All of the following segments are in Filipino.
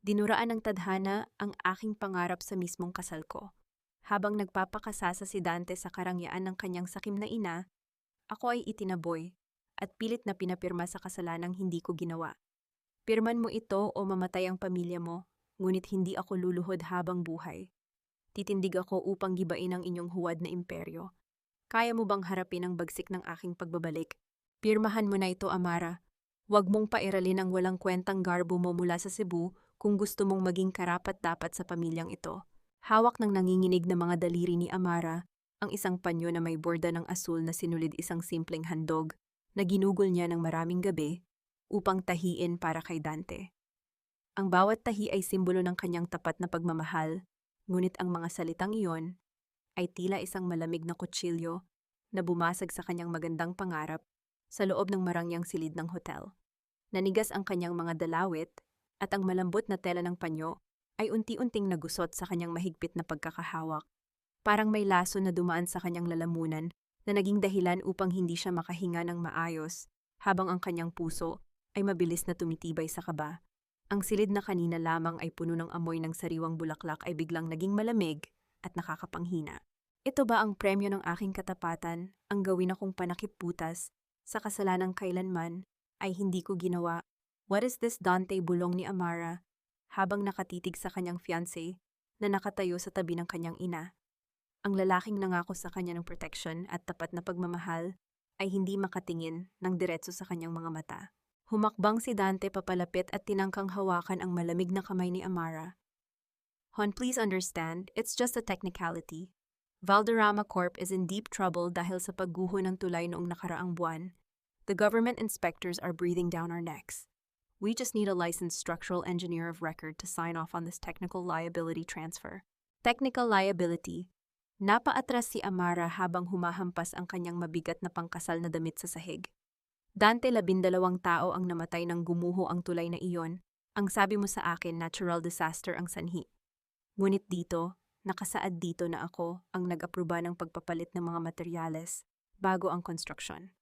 Dinuraan ng tadhana ang aking pangarap sa mismong kasal ko. Habang nagpapakasasa si Dante sa karangyaan ng kanyang sakim na ina, ako ay itinaboy at pilit na pinapirma sa kasalanang hindi ko ginawa. Pirman mo ito o mamatay ang pamilya mo, ngunit hindi ako luluhod habang buhay. Titindig ako upang gibain ang inyong huwad na imperyo. Kaya mo bang harapin ang bagsik ng aking pagbabalik? Pirmahan mo na ito, Amara. Huwag mong pairalin ang walang kwentang garbo mo mula sa Cebu kung gusto mong maging karapat-dapat sa pamilyang ito. Hawak ng nanginginig na mga daliri ni Amara, ang isang panyo na may borda ng asul na sinulid isang simpleng handog na ginugol niya ng maraming gabi upang tahiin para kay Dante. Ang bawat tahi ay simbolo ng kanyang tapat na pagmamahal, ngunit ang mga salitang iyon ay tila isang malamig na kutsilyo na bumasag sa kanyang magandang pangarap sa loob ng marangyang silid ng hotel. Nanigas ang kanyang mga dalawit at ang malambot na tela ng panyo ay unti-unting nagusot sa kanyang mahigpit na pagkakahawak. Parang may laso na dumaan sa kanyang lalamunan na naging dahilan upang hindi siya makahinga ng maayos habang ang kanyang puso ay mabilis na tumitibay sa kaba. Ang silid na kanina lamang ay puno ng amoy ng sariwang bulaklak ay biglang naging malamig at nakakapanghina. Ito ba ang premyo ng aking katapatan, ang gawin akong panakip-butas sa kasalanang kailanman ay hindi ko ginawa? What is this, Dante? Bulong ni Amara habang nakatitig sa kanyang fiancé na nakatayo sa tabi ng kanyang ina. Ang lalaking nangako sa kanya ng protection at tapat na pagmamahal ay hindi makatingin ng diretso sa kanyang mga mata. Humakbang si Dante papalapit at tinangkang hawakan ang malamig na kamay ni Amara. Hon, please understand, it's just a technicality. Valderrama Corp is in deep trouble dahil sa pagguho ng tulay noong nakaraang buwan. The government inspectors are breathing down our necks. We just need a licensed structural engineer of record to sign off on this technical liability transfer. Technical liability. Napaatras si Amara habang humahampas ang kanyang mabigat na pangkasal na damit sa sahig. Dante, 12 tao ang namatay nang gumuho ang tulay na iyon. Ang sabi mo sa akin, natural disaster ang sanhi. Ngunit dito, nakasaad dito na ako ang nag-aproba ng pagpapalit ng mga materyales bago ang construction.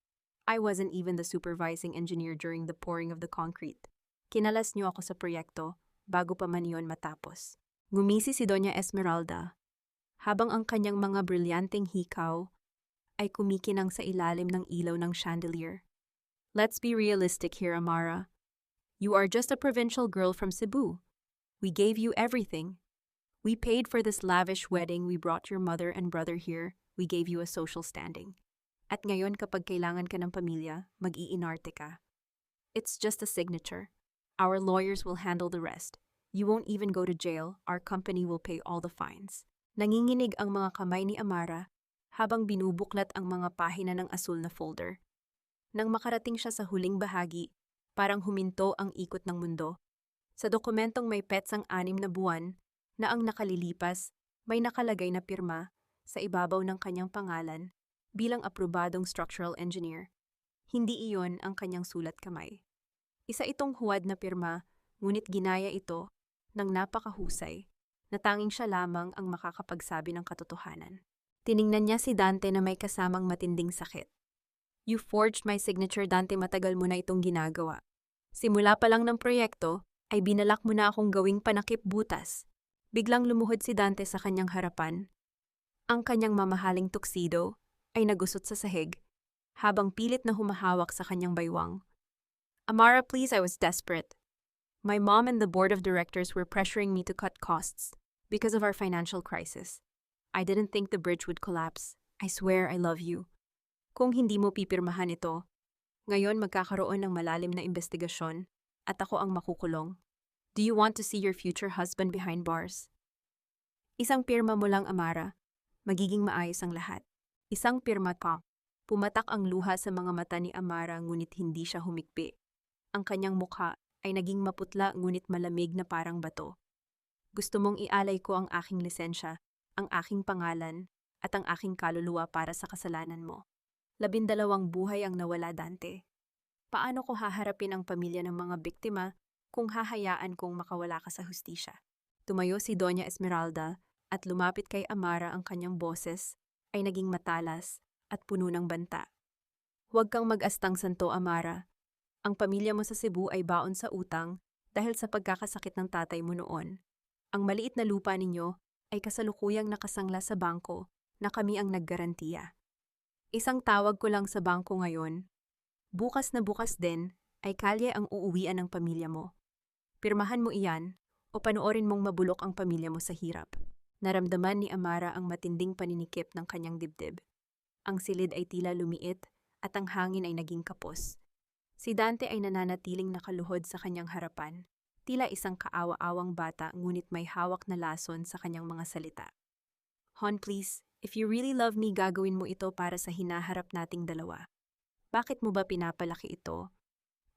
I wasn't even the supervising engineer during the pouring of the concrete. Kinalas niyo ako sa proyekto bago pa man iyon matapos. Ngumisi si Doña Esmeralda habang ang kanyang mga brilyanteng hikaw ay kumikinang sa ilalim ng ilaw ng chandelier. Let's be realistic here, Amara. You are just a provincial girl from Cebu. We gave you everything. We paid for this lavish wedding, we brought your mother and brother here, we gave you a social standing. At ngayon kapag kailangan ka ng pamilya, mag-iinarte ka. It's just a signature. Our lawyers will handle the rest. You won't even go to jail, our company will pay all the fines. Nanginginig ang mga kamay ni Amara habang binubuklat ang mga pahina ng asul na folder. Nang makarating siya sa huling bahagi, parang huminto ang ikot ng mundo. Sa dokumentong may petsang 6 na buwan na ang nakalilipas, may nakalagay na pirma sa ibabaw ng kanyang pangalan bilang aprobadong structural engineer. Hindi iyon ang kanyang sulat kamay. Isa itong huwad na pirma, ngunit ginaya ito ng napakahusay na tanging siya lamang ang makakapagsabi ng katotohanan. Tiningnan niya si Dante na may kasamang matinding sakit. You forged my signature, Dante, matagal mo na itong ginagawa. Simula pa lang ng proyekto, ay binalak mo na akong gawing panakip-butas. Biglang lumuhod si Dante sa kanyang harapan. Ang kanyang mamahaling tuxedo ay nagusot sa sahig, habang pilit na humahawak sa kanyang baywang. Amara, please, I was desperate. My mom and the board of directors were pressuring me to cut costs because of our financial crisis. I didn't think the bridge would collapse. I swear I love you. Kung hindi mo pipirmahan ito, ngayon magkakaroon ng malalim na investigasyon at ako ang makukulong. Do you want to see your future husband behind bars? Isang pirma mo lang, Amara. Magiging maayos ang lahat. Isang pirma ka. Pumatak ang luha sa mga mata ni Amara ngunit hindi siya humikbi. Ang kanyang mukha ay naging maputla ngunit malamig na parang bato. Gusto mong ialay ko ang aking lisensya, ang aking pangalan, at ang aking kaluluwa para sa kasalanan mo. 12 buhay ang nawala, Dante. Paano ko haharapin ang pamilya ng mga biktima kung hahayaan kong makawala ka sa hustisya? Tumayo si Doña Esmeralda at lumapit kay Amara. Ang kanyang boses ay naging matalas at puno ng banta. Huwag kang mag-astang santo, Amara. Ang pamilya mo sa Cebu ay baon sa utang dahil sa pagkakasakit ng tatay mo noon. Ang maliit na lupa ninyo ay kasalukuyang nakasangla sa bangko na kami ang naggarantiya. Isang tawag ko lang sa bangko ngayon. Bukas na bukas din ay kalye ang uuwian ng pamilya mo. Pirmahan mo iyan o panoorin mong mabulok ang pamilya mo sa hirap. Naramdaman ni Amara ang matinding paninikip ng kanyang dibdib. Ang silid ay tila lumiit at ang hangin ay naging kapos. Si Dante ay nananatiling nakaluhod sa kanyang harapan, tila isang kaawa-awang bata ngunit may hawak na lason sa kanyang mga salita. Hon, please, if you really love me, gagawin mo ito para sa hinaharap nating dalawa. Bakit mo ba pinapalaki ito?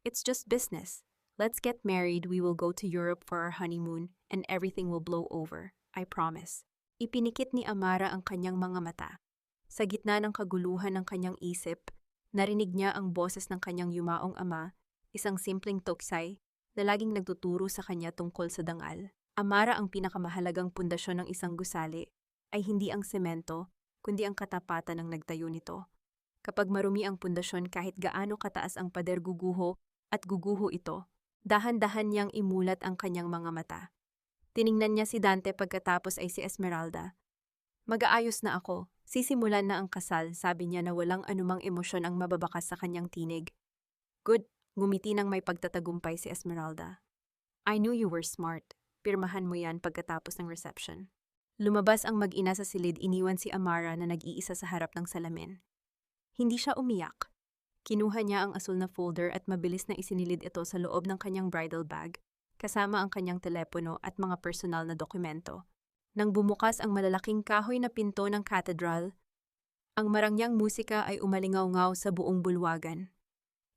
It's just business. Let's get married, we will go to Europe for our honeymoon, and everything will blow over. I promise. Ipinikit ni Amara ang kanyang mga mata. Sa gitna ng kaguluhan ng kanyang isip, narinig niya ang boses ng kanyang yumaong ama, isang simpleng tuksay na laging nagtuturo sa kanya tungkol sa dangal. Amara, ang pinakamahalagang pundasyon ng isang gusali ay hindi ang semento, kundi ang katapatan ng nagtayo nito. Kapag marumi ang pundasyon, kahit gaano kataas ang pader, guguho at guguho ito. Dahan-dahan niyang imulat ang kanyang mga mata. Tiningnan niya si Dante pagkatapos ay si Esmeralda. Mag-aayos na ako. Sisimulan na ang kasal, sabi niya na walang anumang emosyon ang mababakas sa kanyang tinig. Good, ngumiti ng may pagtatagumpay si Esmeralda. I knew you were smart. Pirmahan mo yan pagkatapos ng reception. Lumabas ang mag-ina sa silid, iniwan si Amara na nag-iisa sa harap ng salamin. Hindi siya umiyak. Kinuha niya ang asul na folder at mabilis na isinilid ito sa loob ng kanyang bridal bag, kasama ang kanyang telepono at mga personal na dokumento. Nang bumukas ang malalaking kahoy na pinto ng cathedral, ang marangyang musika ay umalingaw-ngaw sa buong bulwagan.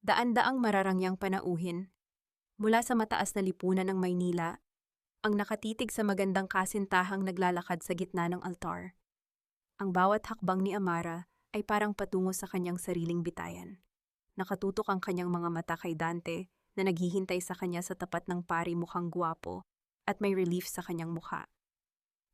Daan-daang mararangyang panauhin. Mula sa mataas na lipunan ng Maynila, ang nakatitig sa magandang kasintahang naglalakad sa gitna ng altar. Ang bawat hakbang ni Amara ay parang patungo sa kanyang sariling bitayan. Nakatutok ang kanyang mga mata kay Dante na naghihintay sa kanya sa tapat ng pari, mukhang guwapo at may relief sa kanyang mukha.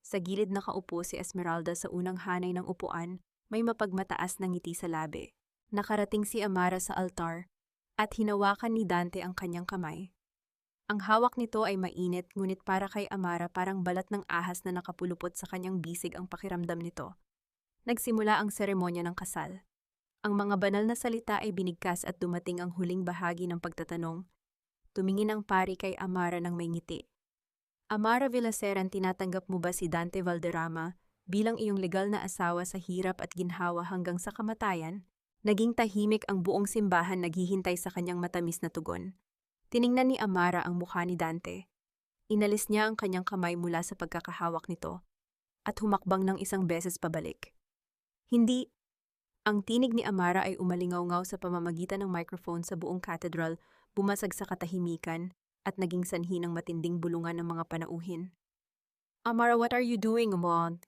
Sa gilid nakaupo si Esmeralda sa unang hanay ng upuan, may mapagmataas na ngiti sa labi. Nakarating si Amara sa altar at hinawakan ni Dante ang kanyang kamay. Ang hawak nito ay mainit, ngunit para kay Amara parang balat ng ahas na nakapulupot sa kanyang bisig ang pakiramdam nito. Nagsimula ang seremonya ng kasal. Ang mga banal na salita ay binigkas at dumating ang huling bahagi ng pagtatanong. Tumingin ang pari kay Amara ng may ngiti. Amara Villaseran, tinatanggap mo ba si Dante Valderrama bilang iyong legal na asawa sa hirap at ginhawa hanggang sa kamatayan? Naging tahimik ang buong simbahan, naghihintay sa kanyang matamis na tugon. Tiningnan ni Amara ang mukha ni Dante. Inalis niya ang kanyang kamay mula sa pagkakahawak nito at humakbang ng isang beses pabalik. Hindi. Ang tinig ni Amara ay umalingaw-ngaw sa pamamagitan ng microphone sa buong cathedral, bumasag sa katahimikan at naging sanhi ng matinding bulungan ng mga panauhin. Amara, what are you doing, Amon?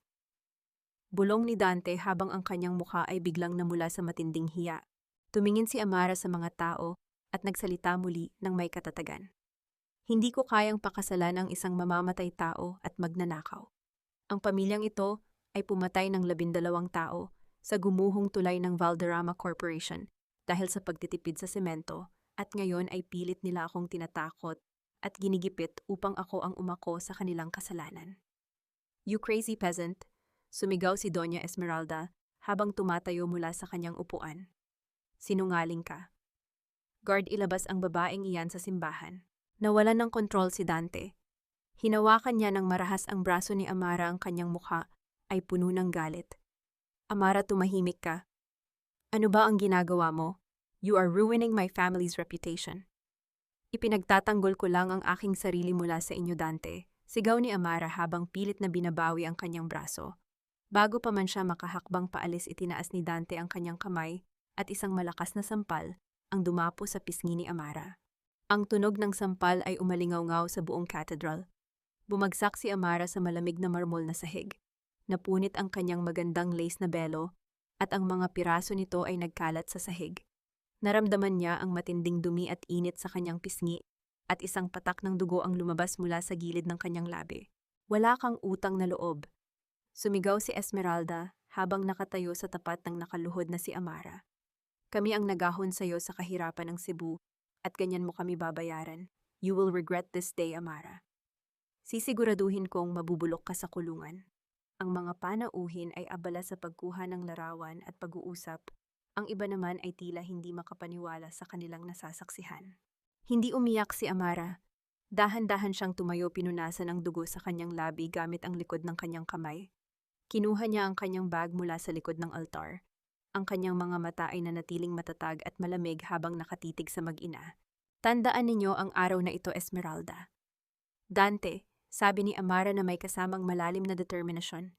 Bulong ni Dante habang ang kanyang mukha ay biglang namula sa matinding hiya. Tumingin si Amara sa mga tao at nagsalita muli ng may katatagan. Hindi ko kayang pakasalan ang isang mamamatay tao at magnanakaw. Ang pamilyang ito ay pumatay ng 12 tao sa gumuhong tulay ng Valderrama Corporation dahil sa pagtitipid sa semento, at ngayon ay pilit nila akong tinatakot at ginigipit upang ako ang umako sa kanilang kasalanan. You crazy peasant! Sumigaw si Doña Esmeralda habang tumatayo mula sa kanyang upuan. Sinungaling ka. Guard, ilabas ang babaeng iyan sa simbahan. Nawalan ng kontrol si Dante. Hinawakan niya ng marahas ang braso ni Amara, ang kanyang mukha ay puno ng galit. Amara, tumahimik ka. Ano ba ang ginagawa mo? You are ruining my family's reputation. Ipinagtatanggol ko lang ang aking sarili mula sa inyo, Dante. Sigaw ni Amara habang pilit na binabawi ang kanyang braso. Bago pa man siya makahakbang paalis, itinaas ni Dante ang kanyang kamay at isang malakas na sampal ang dumapo sa pisngi ni Amara. Ang tunog ng sampal ay umalingaw-ngaw sa buong cathedral. Bumagsak si Amara sa malamig na marmol na sahig. Napunit ang kanyang magandang lace na belo at ang mga piraso nito ay nagkalat sa sahig. Naramdaman niya ang matinding dumi at init sa kanyang pisngi at isang patak ng dugo ang lumabas mula sa gilid ng kanyang labi. Wala kang utang na loob. Sumigaw si Esmeralda habang nakatayo sa tapat ng nakaluhod na si Amara. Kami ang nagahon sa iyo sa kahirapan ng Cebu at ganyan mo kami babayaran. You will regret this day, Amara. Sisiguraduhin kong mabubulok ka sa kulungan. Ang mga panauhin ay abala sa pagkuha ng larawan at pag-uusap. Ang iba naman ay tila hindi makapaniwala sa kanilang nasasaksihan. Hindi umiyak si Amara. Dahan-dahan siyang tumayo, pinunasan ang dugo sa kanyang labi gamit ang likod ng kanyang kamay. Kinuha niya ang kanyang bag mula sa likod ng altar. Ang kanyang mga mata ay nanatiling matatag at malamig habang nakatitig sa mag-ina. Tandaan ninyo ang araw na ito, Esmeralda. Dante, sabi ni Amara na may kasamang malalim na determinasyon.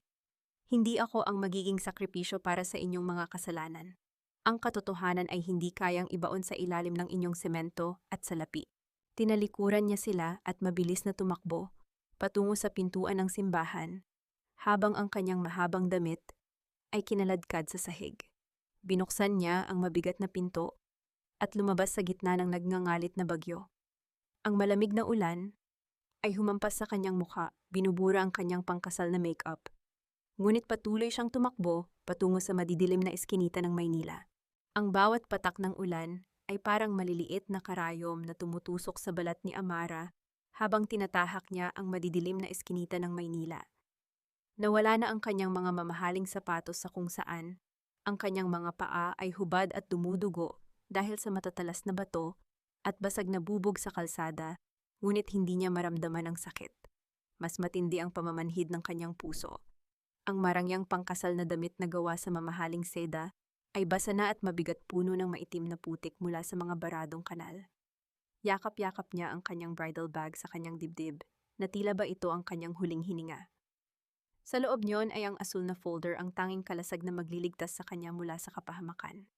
Hindi ako ang magiging sakripisyo para sa inyong mga kasalanan. Ang katotohanan ay hindi kayang ibaon sa ilalim ng inyong semento at salapi. Tinalikuran niya sila at mabilis na tumakbo, patungo sa pintuan ng simbahan, habang ang kanyang mahabang damit ay kinaladkad sa sahig. Binuksan niya ang mabigat na pinto at lumabas sa gitna ng nagngangalit na bagyo. Ang malamig na ulan ay humampas sa kanyang mukha, binubura ang kanyang pangkasal na make-up. Ngunit patuloy siyang tumakbo patungo sa madidilim na eskinita ng Maynila. Ang bawat patak ng ulan ay parang maliliit na karayom na tumutusok sa balat ni Amara habang tinatahak niya ang madidilim na eskinita ng Maynila. Nawala na ang kanyang mga mamahaling sapatos sa kung saan ang kanyang mga paa ay hubad at dumudugo dahil sa matatalas na bato at basag na bubog sa kalsada, ngunit hindi niya maramdaman ang sakit. Mas matindi ang pamamanhid ng kanyang puso. Ang marangyang pangkasal na damit na gawa sa mamahaling seda ay basa na at mabigat, puno ng maitim na putik mula sa mga baradong kanal. Yakap-yakap niya ang kanyang bridal bag sa kanyang dibdib, na tila ba ito ang kanyang huling hininga. Sa loob niyon ay ang asul na folder, ang tanging kalasag na magliligtas sa kanya mula sa kapahamakan.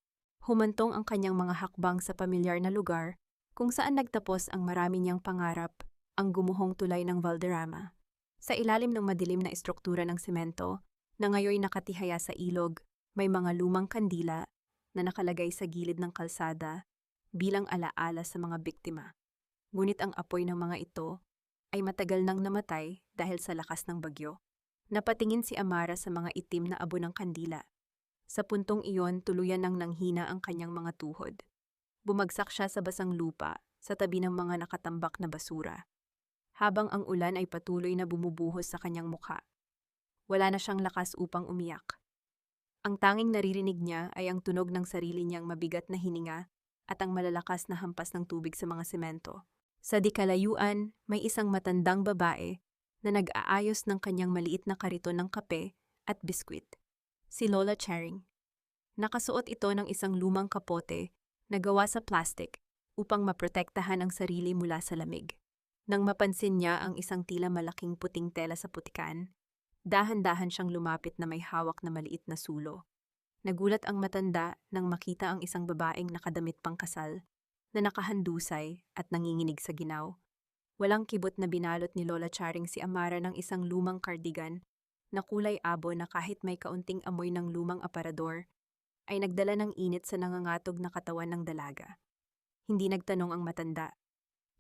Humantong ang kanyang mga hakbang sa pamilyar na lugar, kung saan nagtapos ang marami niyang pangarap, ang gumuhong tulay ng Valderrama. Sa ilalim ng madilim na estruktura ng semento, na ngayoy nakatihaya sa ilog, may mga lumang kandila na nakalagay sa gilid ng kalsada bilang alaala sa mga biktima. Ngunit ang apoy ng mga ito ay matagal nang namatay dahil sa lakas ng bagyo. Napatingin si Amara sa mga itim na abo ng kandila. Sa puntong iyon, tuluyan nang nanghina ang kanyang mga tuhod. Bumagsak siya sa basang lupa sa tabi ng mga nakatambak na basura, habang ang ulan ay patuloy na bumubuhos sa kanyang mukha. Wala na siyang lakas upang umiyak. Ang tanging naririnig niya ay ang tunog ng sarili niyang mabigat na hininga at ang malalakas na hampas ng tubig sa mga semento. Sa di kalayuan, may isang matandang babae na nag-aayos ng kanyang maliit na kariton ng kape at biskwit. Si Lola Charing. Nakasuot ito ng isang lumang kapote na gawa sa plastic upang maprotektahan ang sarili mula sa lamig. Nang mapansin niya ang isang tila malaking puting tela sa putikan, dahan-dahan siyang lumapit na may hawak na maliit na sulo. Nagulat ang matanda nang makita ang isang babaeng nakadamit pangkasal na nakahandusay at nanginginig sa ginaw. Walang kibot na binalot ni Lola Charing si Amara ng isang lumang cardigan na kulay abo na kahit may kaunting amoy ng lumang aparador, ay nagdala ng init sa nangangatog na katawan ng dalaga. Hindi nagtanong ang matanda.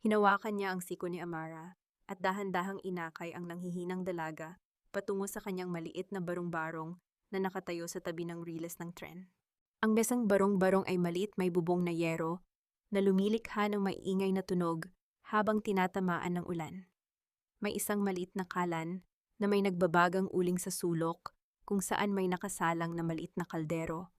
Hinawakan niya ang siko ni Amara at dahan-dahang inakay ang nanghihinang dalaga patungo sa kanyang maliit na barong-barong na nakatayo sa tabi ng riles ng tren. Ang besang barong-barong ay maliit, may bubong na yero na lumilikha ng maiingay na tunog habang tinatamaan ng ulan. May isang maliit na kalan na may nagbabagang uling sa sulok kung saan may nakasalang na maliit na kaldero.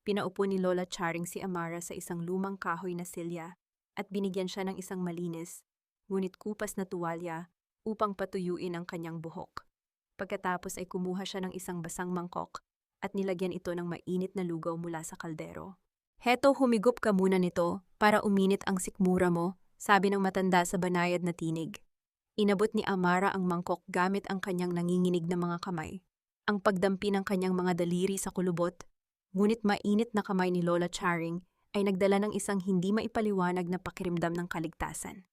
Pinaupo ni Lola Charing si Amara sa isang lumang kahoy na silya at binigyan siya ng isang malinis, ngunit kupas na tuwalya upang patuyuin ang kanyang buhok. Pagkatapos ay kumuha siya ng isang basang mangkok at nilagyan ito ng mainit na lugaw mula sa kaldero. "Heto, humigop ka muna nito para uminit ang sikmura mo," sabi ng matanda sa banayad na tinig. Inabot ni Amara ang mangkok gamit ang kanyang nanginginig na mga kamay. Ang pagdampi ng kanyang mga daliri sa kulubot, ngunit mainit na kamay ni Lola Charing ay nagdala ng isang hindi maipaliwanag na pakiramdam ng kaligtasan.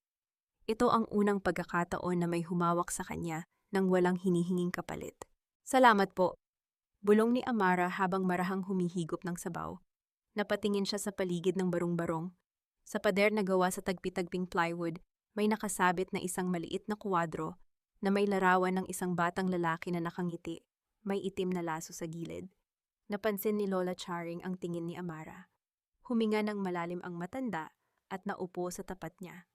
Ito ang unang pagkakataon na may humawak sa kanya nang walang hinihinging kapalit. "Salamat po," bulong ni Amara habang marahang humihigop ng sabaw. Napatingin siya sa paligid ng barong-barong. Sa pader na gawa sa tagpi-tagping plywood, may nakasabit na isang maliit na kuwadro na may larawan ng isang batang lalaki na nakangiti, may itim na laso sa gilid. Napansin ni Lola Charing ang tingin ni Amara. Huminga ng malalim ang matanda at naupo sa tapat niya.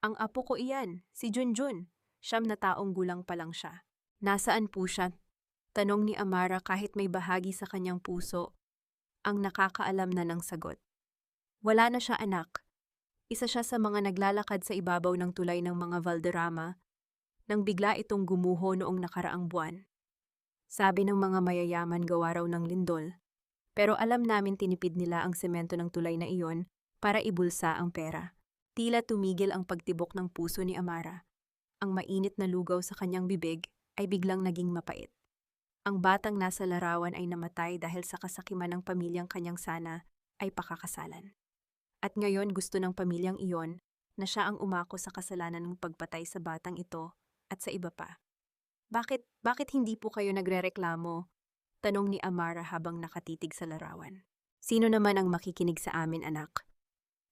Ang apo ko iyan, si Junjun. 9 na taong gulang pa lang siya. Nasaan po siya? Tanong ni Amara kahit may bahagi sa kanyang puso ang nakakaalam na ng sagot. Wala na siya anak. Isa siya sa mga naglalakad sa ibabaw ng tulay ng mga Valderrama nang bigla itong gumuho noong nakaraang buwan. Sabi ng mga mayayaman gawa raw ng lindol, pero alam namin tinipid nila ang semento ng tulay na iyon para ibulsa ang pera. Tila tumigil ang pagtibok ng puso ni Amara. Ang mainit na lugaw sa kanyang bibig ay biglang naging mapait. Ang batang nasa larawan ay namatay dahil sa kasakiman ng pamilyang kanyang sana ay pakakasalan. At ngayon gusto ng pamilyang iyon na siya ang umako sa kasalanan ng pagpatay sa batang ito at sa iba pa. Bakit hindi po kayo nagrereklamo? Tanong ni Amara habang nakatitig sa larawan. Sino naman ang makikinig sa amin, anak?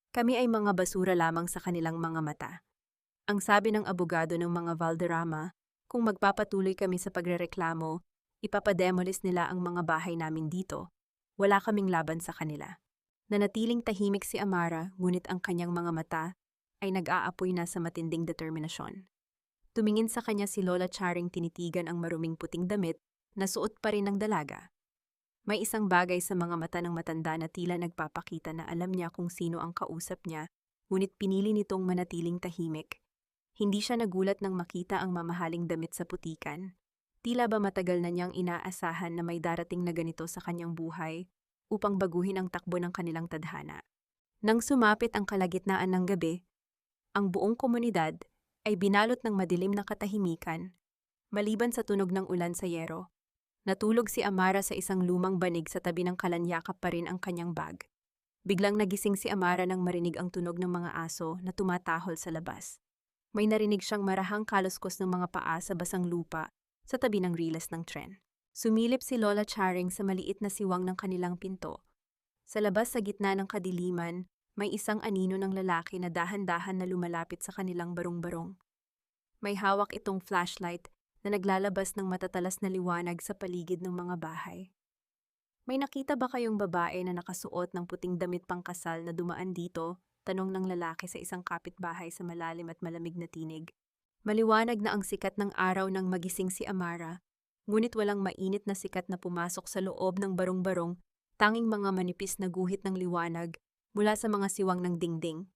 Kami ay mga basura lamang sa kanilang mga mata. Ang sabi ng abogado ng mga Valderrama, kung magpapatuloy kami sa pagrereklamo, ipapademolis nila ang mga bahay namin dito. Wala kaming laban sa kanila. Nanatiling tahimik si Amara, ngunit ang kanyang mga mata ay nag-aapoy na sa matinding determinasyon. Tumingin sa kanya si Lola Charing tinitigan ang maruming puting damit na suot pa rin ng dalaga. May isang bagay sa mga mata ng matanda na tila nagpapakita na alam niya kung sino ang kausap niya, ngunit pinili nitong manatiling tahimik. Hindi siya nagulat nang makita ang mamahaling damit sa putikan. Tila ba matagal na niyang inaasahan na may darating na ganito sa kanyang buhay upang baguhin ang takbo ng kanilang tadhana. Nang sumapit ang kalagitnaan ng gabi, ang buong komunidad ay binalot ng madilim na katahimikan, maliban sa tunog ng ulan sa yero. Natulog si Amara sa isang lumang banig sa tabi ng kalanyakap pa rin ang kanyang bag. Biglang nagising si Amara nang marinig ang tunog ng mga aso na tumatahol sa labas. May narinig siyang marahang kaluskos ng mga paa sa basang lupa sa tabi ng riles ng tren. Sumilip si Lola Charing sa maliit na siwang ng kanilang pinto. Sa labas sa gitna ng kadiliman, may isang anino ng lalaki na dahan-dahan na lumalapit sa kanilang barong-barong. May hawak itong flashlight na naglalabas ng matatalas na liwanag sa paligid ng mga bahay. May nakita ba kayong babae na nakasuot ng puting damit pangkasal na dumaan dito? Tanong ng lalaki sa isang kapitbahay sa malalim at malamig na tinig. Maliwanag na ang sikat ng araw nang magising si Amara, ngunit walang mainit na sikat na pumasok sa loob ng barong-barong, tanging mga manipis na guhit ng liwanag mula sa mga siwang ng dingding.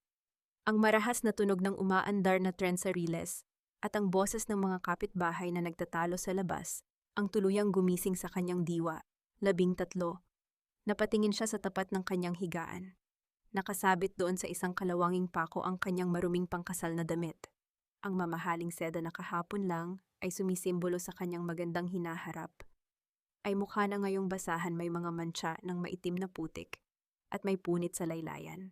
Ang marahas na tunog ng umaandar na tren sa riles at ang boses ng mga kapitbahay na nagtatalo sa labas, ang tuluyang gumising sa kanyang diwa. 13. Napatingin siya sa tapat ng kanyang higaan. Nakasabit doon sa isang kalawanging pako ang kanyang maruming pangkasal na damit. Ang mamahaling seda na kahapon lang ay sumisimbolo sa kanyang magandang hinaharap. Ay mukha na ngayong basahan, may mga mantsa ng maitim na putik at may punit sa laylayan.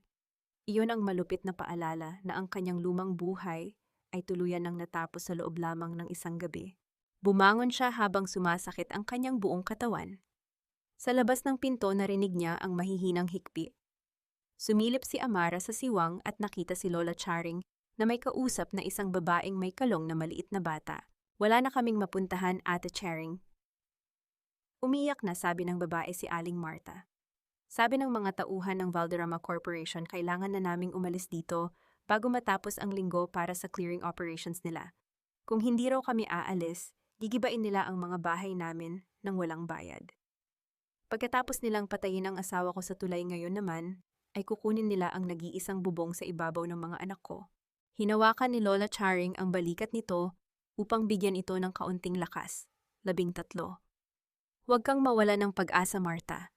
Iyon ang malupit na paalala na ang kanyang lumang buhay ay tuluyan ng natapos sa loob lamang ng isang gabi. Bumangon siya habang sumasakit ang kanyang buong katawan. Sa labas ng pinto narinig niya ang mahihinang hikpi. Sumilip si Amara sa siwang at nakita si Lola Charing na may kausap na isang babaeng may kalong na maliit na bata. Wala na kaming mapuntahan, Ate Charing. Umiyak na, sabi ng babae si Aling Marta. Sabi ng mga tauhan ng Valderrama Corporation, kailangan na naming umalis dito bago matapos ang linggo para sa clearing operations nila. Kung hindi raw kami aalis, gigibain nila ang mga bahay namin nang walang bayad. Pagkatapos nilang patayin ang asawa ko sa tulay ngayon naman, ay kukunin nila ang nag-iisang bubong sa ibabaw ng mga anak ko. Hinawakan ni Lola Charing ang balikat nito upang bigyan ito ng kaunting lakas. 13. Huwag kang mawala ng pag-asa, Marta.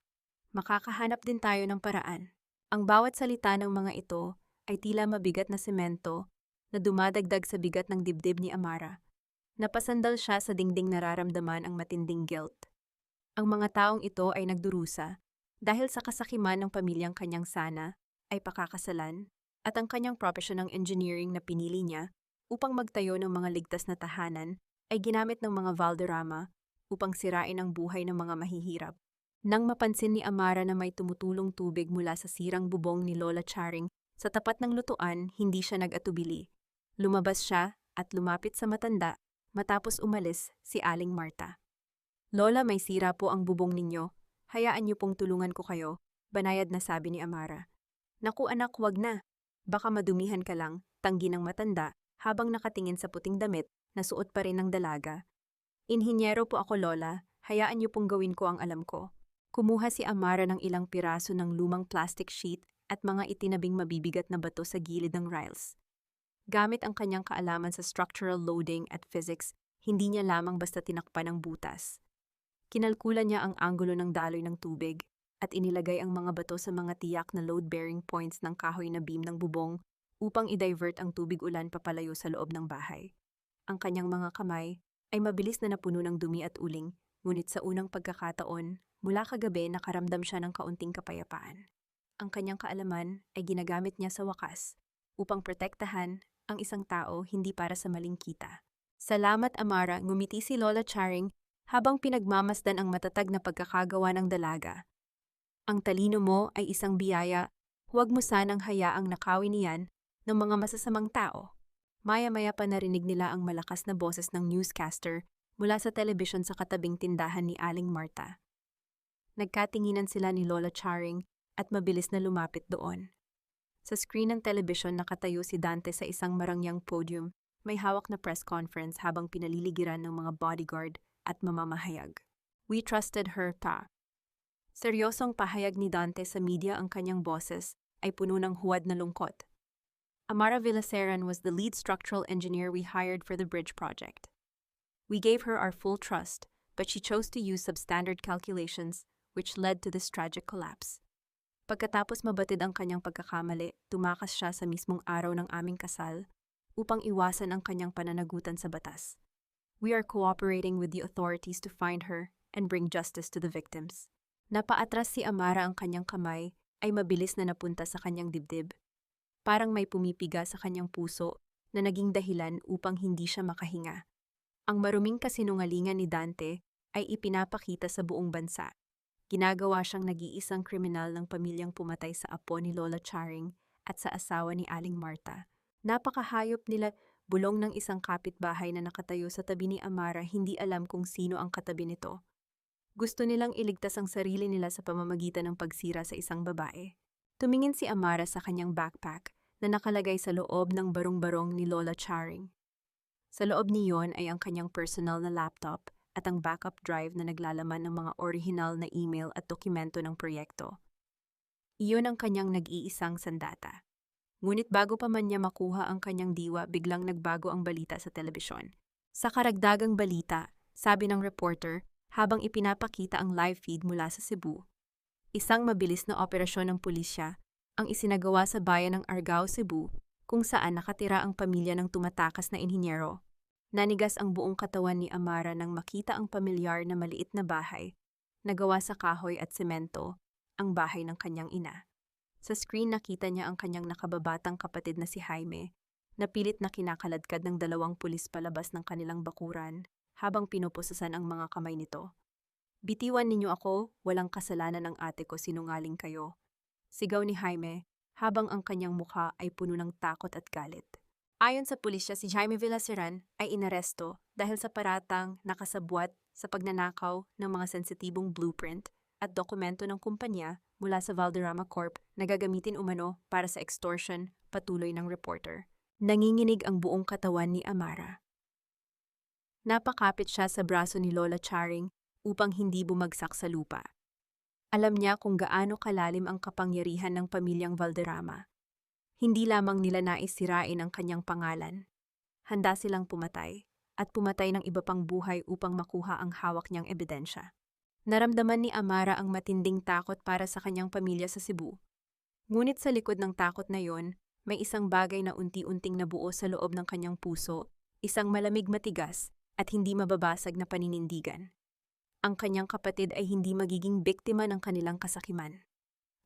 Makakahanap din tayo ng paraan. Ang bawat salita ng mga ito ay tila mabigat na semento na dumadagdag sa bigat ng dibdib ni Amara. Napasandal siya sa dingding, nararamdaman ang matinding guilt. Ang mga taong ito ay nagdurusa dahil sa kasakiman ng pamilyang kanyang sana ay pakakasalan at ang kanyang profesyon ng engineering na pinili niya upang magtayo ng mga ligtas na tahanan ay ginamit ng mga Valderrama upang sirain ang buhay ng mga mahihirap. Nang mapansin ni Amara na may tumutulong tubig mula sa sirang bubong ni Lola Charing sa tapat ng lutuan, hindi siya nag-atubili. Lumabas siya at lumapit sa matanda matapos umalis si Aling Marta. Lola, may sira po ang bubong ninyo. Hayaan niyo pong tulungan ko kayo, banayad na sabi ni Amara. Naku anak, wag na. Baka madumihan ka lang. tanggi ng matanda, habang nakatingin sa puting damit na suot pa rin ng dalaga. Inhinyero po ako, Lola. Hayaan niyo pong gawin ko ang alam ko. Kumuha si Amara ng ilang piraso ng lumang plastic sheet at mga itinabing mabibigat na bato sa gilid ng rails. Gamit ang kanyang kaalaman sa structural loading at physics, hindi niya lamang basta tinakpan ang butas. Kinalkulan niya ang anggulo ng daloy ng tubig at inilagay ang mga bato sa mga tiyak na load-bearing points ng kahoy na beam ng bubong upang i-divert ang tubig ulan papalayo sa loob ng bahay. Ang kanyang mga kamay ay mabilis na napuno ng dumi at uling, ngunit sa unang pagkakataon, mula kagabi nakaramdam siya ng kaunting kapayapaan. Ang kanyang kaalaman ay ginagamit niya sa wakas upang protektahan ang isang tao hindi para sa maling kita. Salamat, Amara, ngumiti si Lola Charing habang pinagmamasdan ang matatag na pagkakagawa ng dalaga. Ang talino mo ay isang biyaya, huwag mo sanang hayaang nakawin niyan ng mga masasamang tao. Maya-maya pa narinig nila ang malakas na boses ng newscaster mula sa telebisyon sa katabing tindahan ni Aling Marta. Nagkatinginan sila ni Lola Charing at mabilis na lumapit doon. Sa screen ng telebisyon nakatayo si Dante sa isang marangyang podium, may hawak na press conference habang pinaliligiran ng mga bodyguard at mamamahayag. We trusted her, pa. Seryosong pahayag ni Dante sa media, ang kanyang boses ay puno ng huwad na lungkot. Amara Villaseran was the lead structural engineer we hired for the bridge project. We gave her our full trust, but she chose to use substandard calculations, which led to this tragic collapse. Pagkatapos mabatid ang kanyang pagkakamali, tumakas siya sa mismong araw ng aming kasal upang iwasan ang kanyang pananagutan sa batas. We are cooperating with the authorities to find her and bring justice to the victims. Napaatras si Amara, ang kanyang kamay ay mabilis na napunta sa kanyang dibdib. Parang may pumipiga sa kanyang puso na naging dahilan upang hindi siya makahinga. Ang maruming kasinungalingan ni Dante ay ipinapakita sa buong bansa. Ginagawa siyang nag-iisang kriminal ng pamilyang pumatay sa apo ni Lola Charing at sa asawa ni Aling Marta. Napakahayop nila, bulong ng isang kapitbahay na nakatayo sa tabi ni Amara, hindi alam kung sino ang katabi nito. Gusto nilang iligtas ang sarili nila sa pamamagitan ng pagsira sa isang babae. Tumingin si Amara sa kanyang backpack na nakalagay sa loob ng barong-barong ni Lola Charing. Sa loob niyon ay ang kanyang personal na laptop at ang backup drive na naglalaman ng mga orihinal na email at dokumento ng proyekto. Iyon ang kanyang nag-iisang sandata. Ngunit bago pa man niya makuha ang kanyang diwa, biglang nagbago ang balita sa telebisyon. Sa karagdagang balita, sabi ng reporter habang ipinapakita ang live feed mula sa Cebu, isang mabilis na operasyon ng pulisya ang isinagawa sa bayan ng Argao, Cebu, kung saan nakatira ang pamilya ng tumatakas na inhinyero. Nanigas ang buong katawan ni Amara nang makita ang pamilyar na maliit na bahay na gawa sa kahoy at semento, ang bahay ng kanyang ina. Sa screen nakita niya ang kanyang nakababatang kapatid na si Jaime, na pilit na kinakaladkad ng dalawang pulis palabas ng kanilang bakuran habang pinupusasan ang mga kamay nito. Bitiwan ninyo ako, walang kasalanan ng ate ko, sinungaling kayo. Sigaw ni Jaime habang ang kanyang mukha ay puno ng takot at galit. Ayon sa pulisya, si Jaime Villaseran ay inaresto dahil sa paratang nakasabwat sa pagnanakaw ng mga sensitibong blueprint at dokumento ng kumpanya mula sa Valderrama Corp na gagamitin umano para sa extortion, patuloy ng reporter. Nanginginig ang buong katawan ni Amara. Napakapit siya sa braso ni Lola Charing upang hindi bumagsak sa lupa. Alam niya kung gaano kalalim ang kapangyarihan ng pamilyang Valderrama. Hindi lamang nila nais sirain ang kanyang pangalan. Handa silang pumatay, at pumatay ng iba pang buhay upang makuha ang hawak niyang ebidensya. Naramdaman ni Amara ang matinding takot para sa kanyang pamilya sa Cebu. Ngunit sa likod ng takot na yon, may isang bagay na unti-unting nabuo sa loob ng kanyang puso, isang malamig, matigas at hindi mababasag na paninindigan. Ang kanyang kapatid ay hindi magiging biktima ng kanilang kasakiman.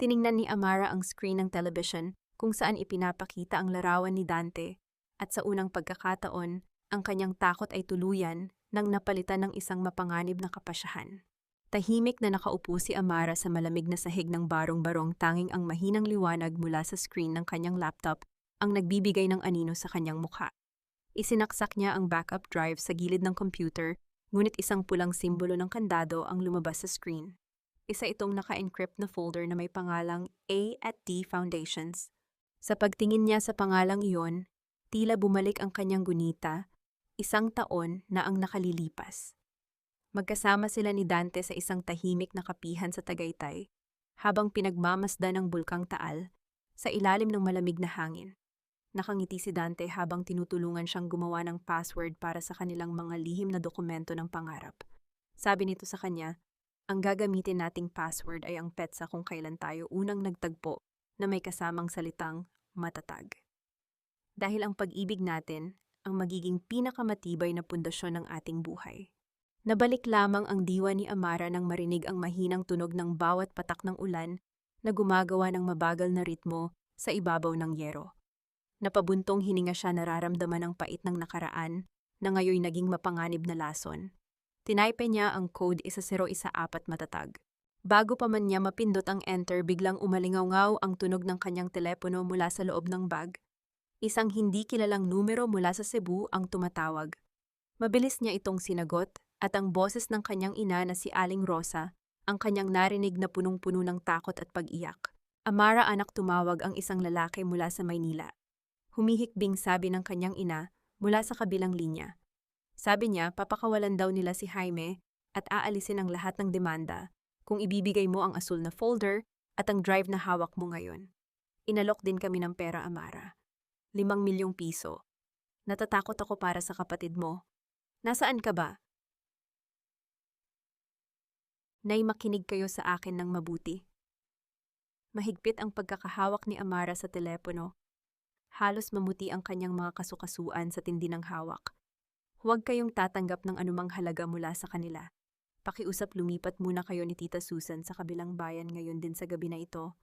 Tiningnan ni Amara ang screen ng television kung saan ipinapakita ang larawan ni Dante, at sa unang pagkakataon, ang kanyang takot ay tuluyan nang napalitan ng isang mapanganib na kapasyahan. Tahimik na nakaupo si Amara sa malamig na sahig ng barong-barong, tanging ang mahinang liwanag mula sa screen ng kanyang laptop ang nagbibigay ng anino sa kanyang mukha. Isinaksak niya ang backup drive sa gilid ng computer, ngunit isang pulang simbolo ng kandado ang lumabas sa screen. Isa itong naka-encrypt na folder na may pangalang A at D Foundations. Sa pagtingin niya sa pangalang iyon, Tila bumalik ang kanyang gunita, 1 taon na ang nakalilipas. Magkasama sila ni Dante sa isang tahimik na kapihan sa Tagaytay, habang pinagmamasdan ng bulkang Taal sa ilalim ng malamig na hangin. Nakangiti si Dante habang tinutulungan siyang gumawa ng password para sa kanilang mga lihim na dokumento ng pangarap. Sabi nito sa kanya, ang gagamitin nating password ay ang petsa kung kailan tayo unang nagtagpo na may kasamang salitang matatag. Dahil ang pag-ibig natin ang magiging pinakamatibay na pundasyon ng ating buhay. Nabalik lamang ang diwa ni Amara nang marinig ang mahinang tunog ng bawat patak ng ulan na gumagawa ng mabagal na ritmo sa ibabaw ng yero. Napabuntong hininga siya, nararamdaman ang pait ng nakaraan na ngayon naging mapanganib na lason. Tinaype niya ang code 1014 matatag. Bago pa man niya mapindot ang enter, biglang umalingaw ang tunog ng kanyang telepono mula sa loob ng bag. Isang hindi kilalang numero mula sa Cebu ang tumatawag. Mabilis niya itong sinagot at ang boses ng kanyang ina na si Aling Rosa ang kanyang narinig na punong-puno ng takot at pag-iyak. Amara, anak, tumawag ang isang lalaki mula sa Maynila. Humihikbing sabi ng kanyang ina mula sa kabilang linya. Sabi niya, papakawalan daw nila si Jaime at aalisin ang lahat ng demanda kung ibibigay mo ang asul na folder at ang drive na hawak mo ngayon. Inalok din kami ng pera, Amara. 5 milyong piso. Natatakot ako para sa kapatid mo. Nasaan ka ba? Nay, makinig kayo sa akin ng mabuti. Mahigpit ang pagkakahawak ni Amara sa telepono. Halos mamuti ang kanyang mga kasukasuan sa tindi ng hawak. Huwag kayong tatanggap ng anumang halaga mula sa kanila. Pakiusap, lumipat muna kayo ni Tita Susan sa kabilang bayan ngayon din sa gabi na ito.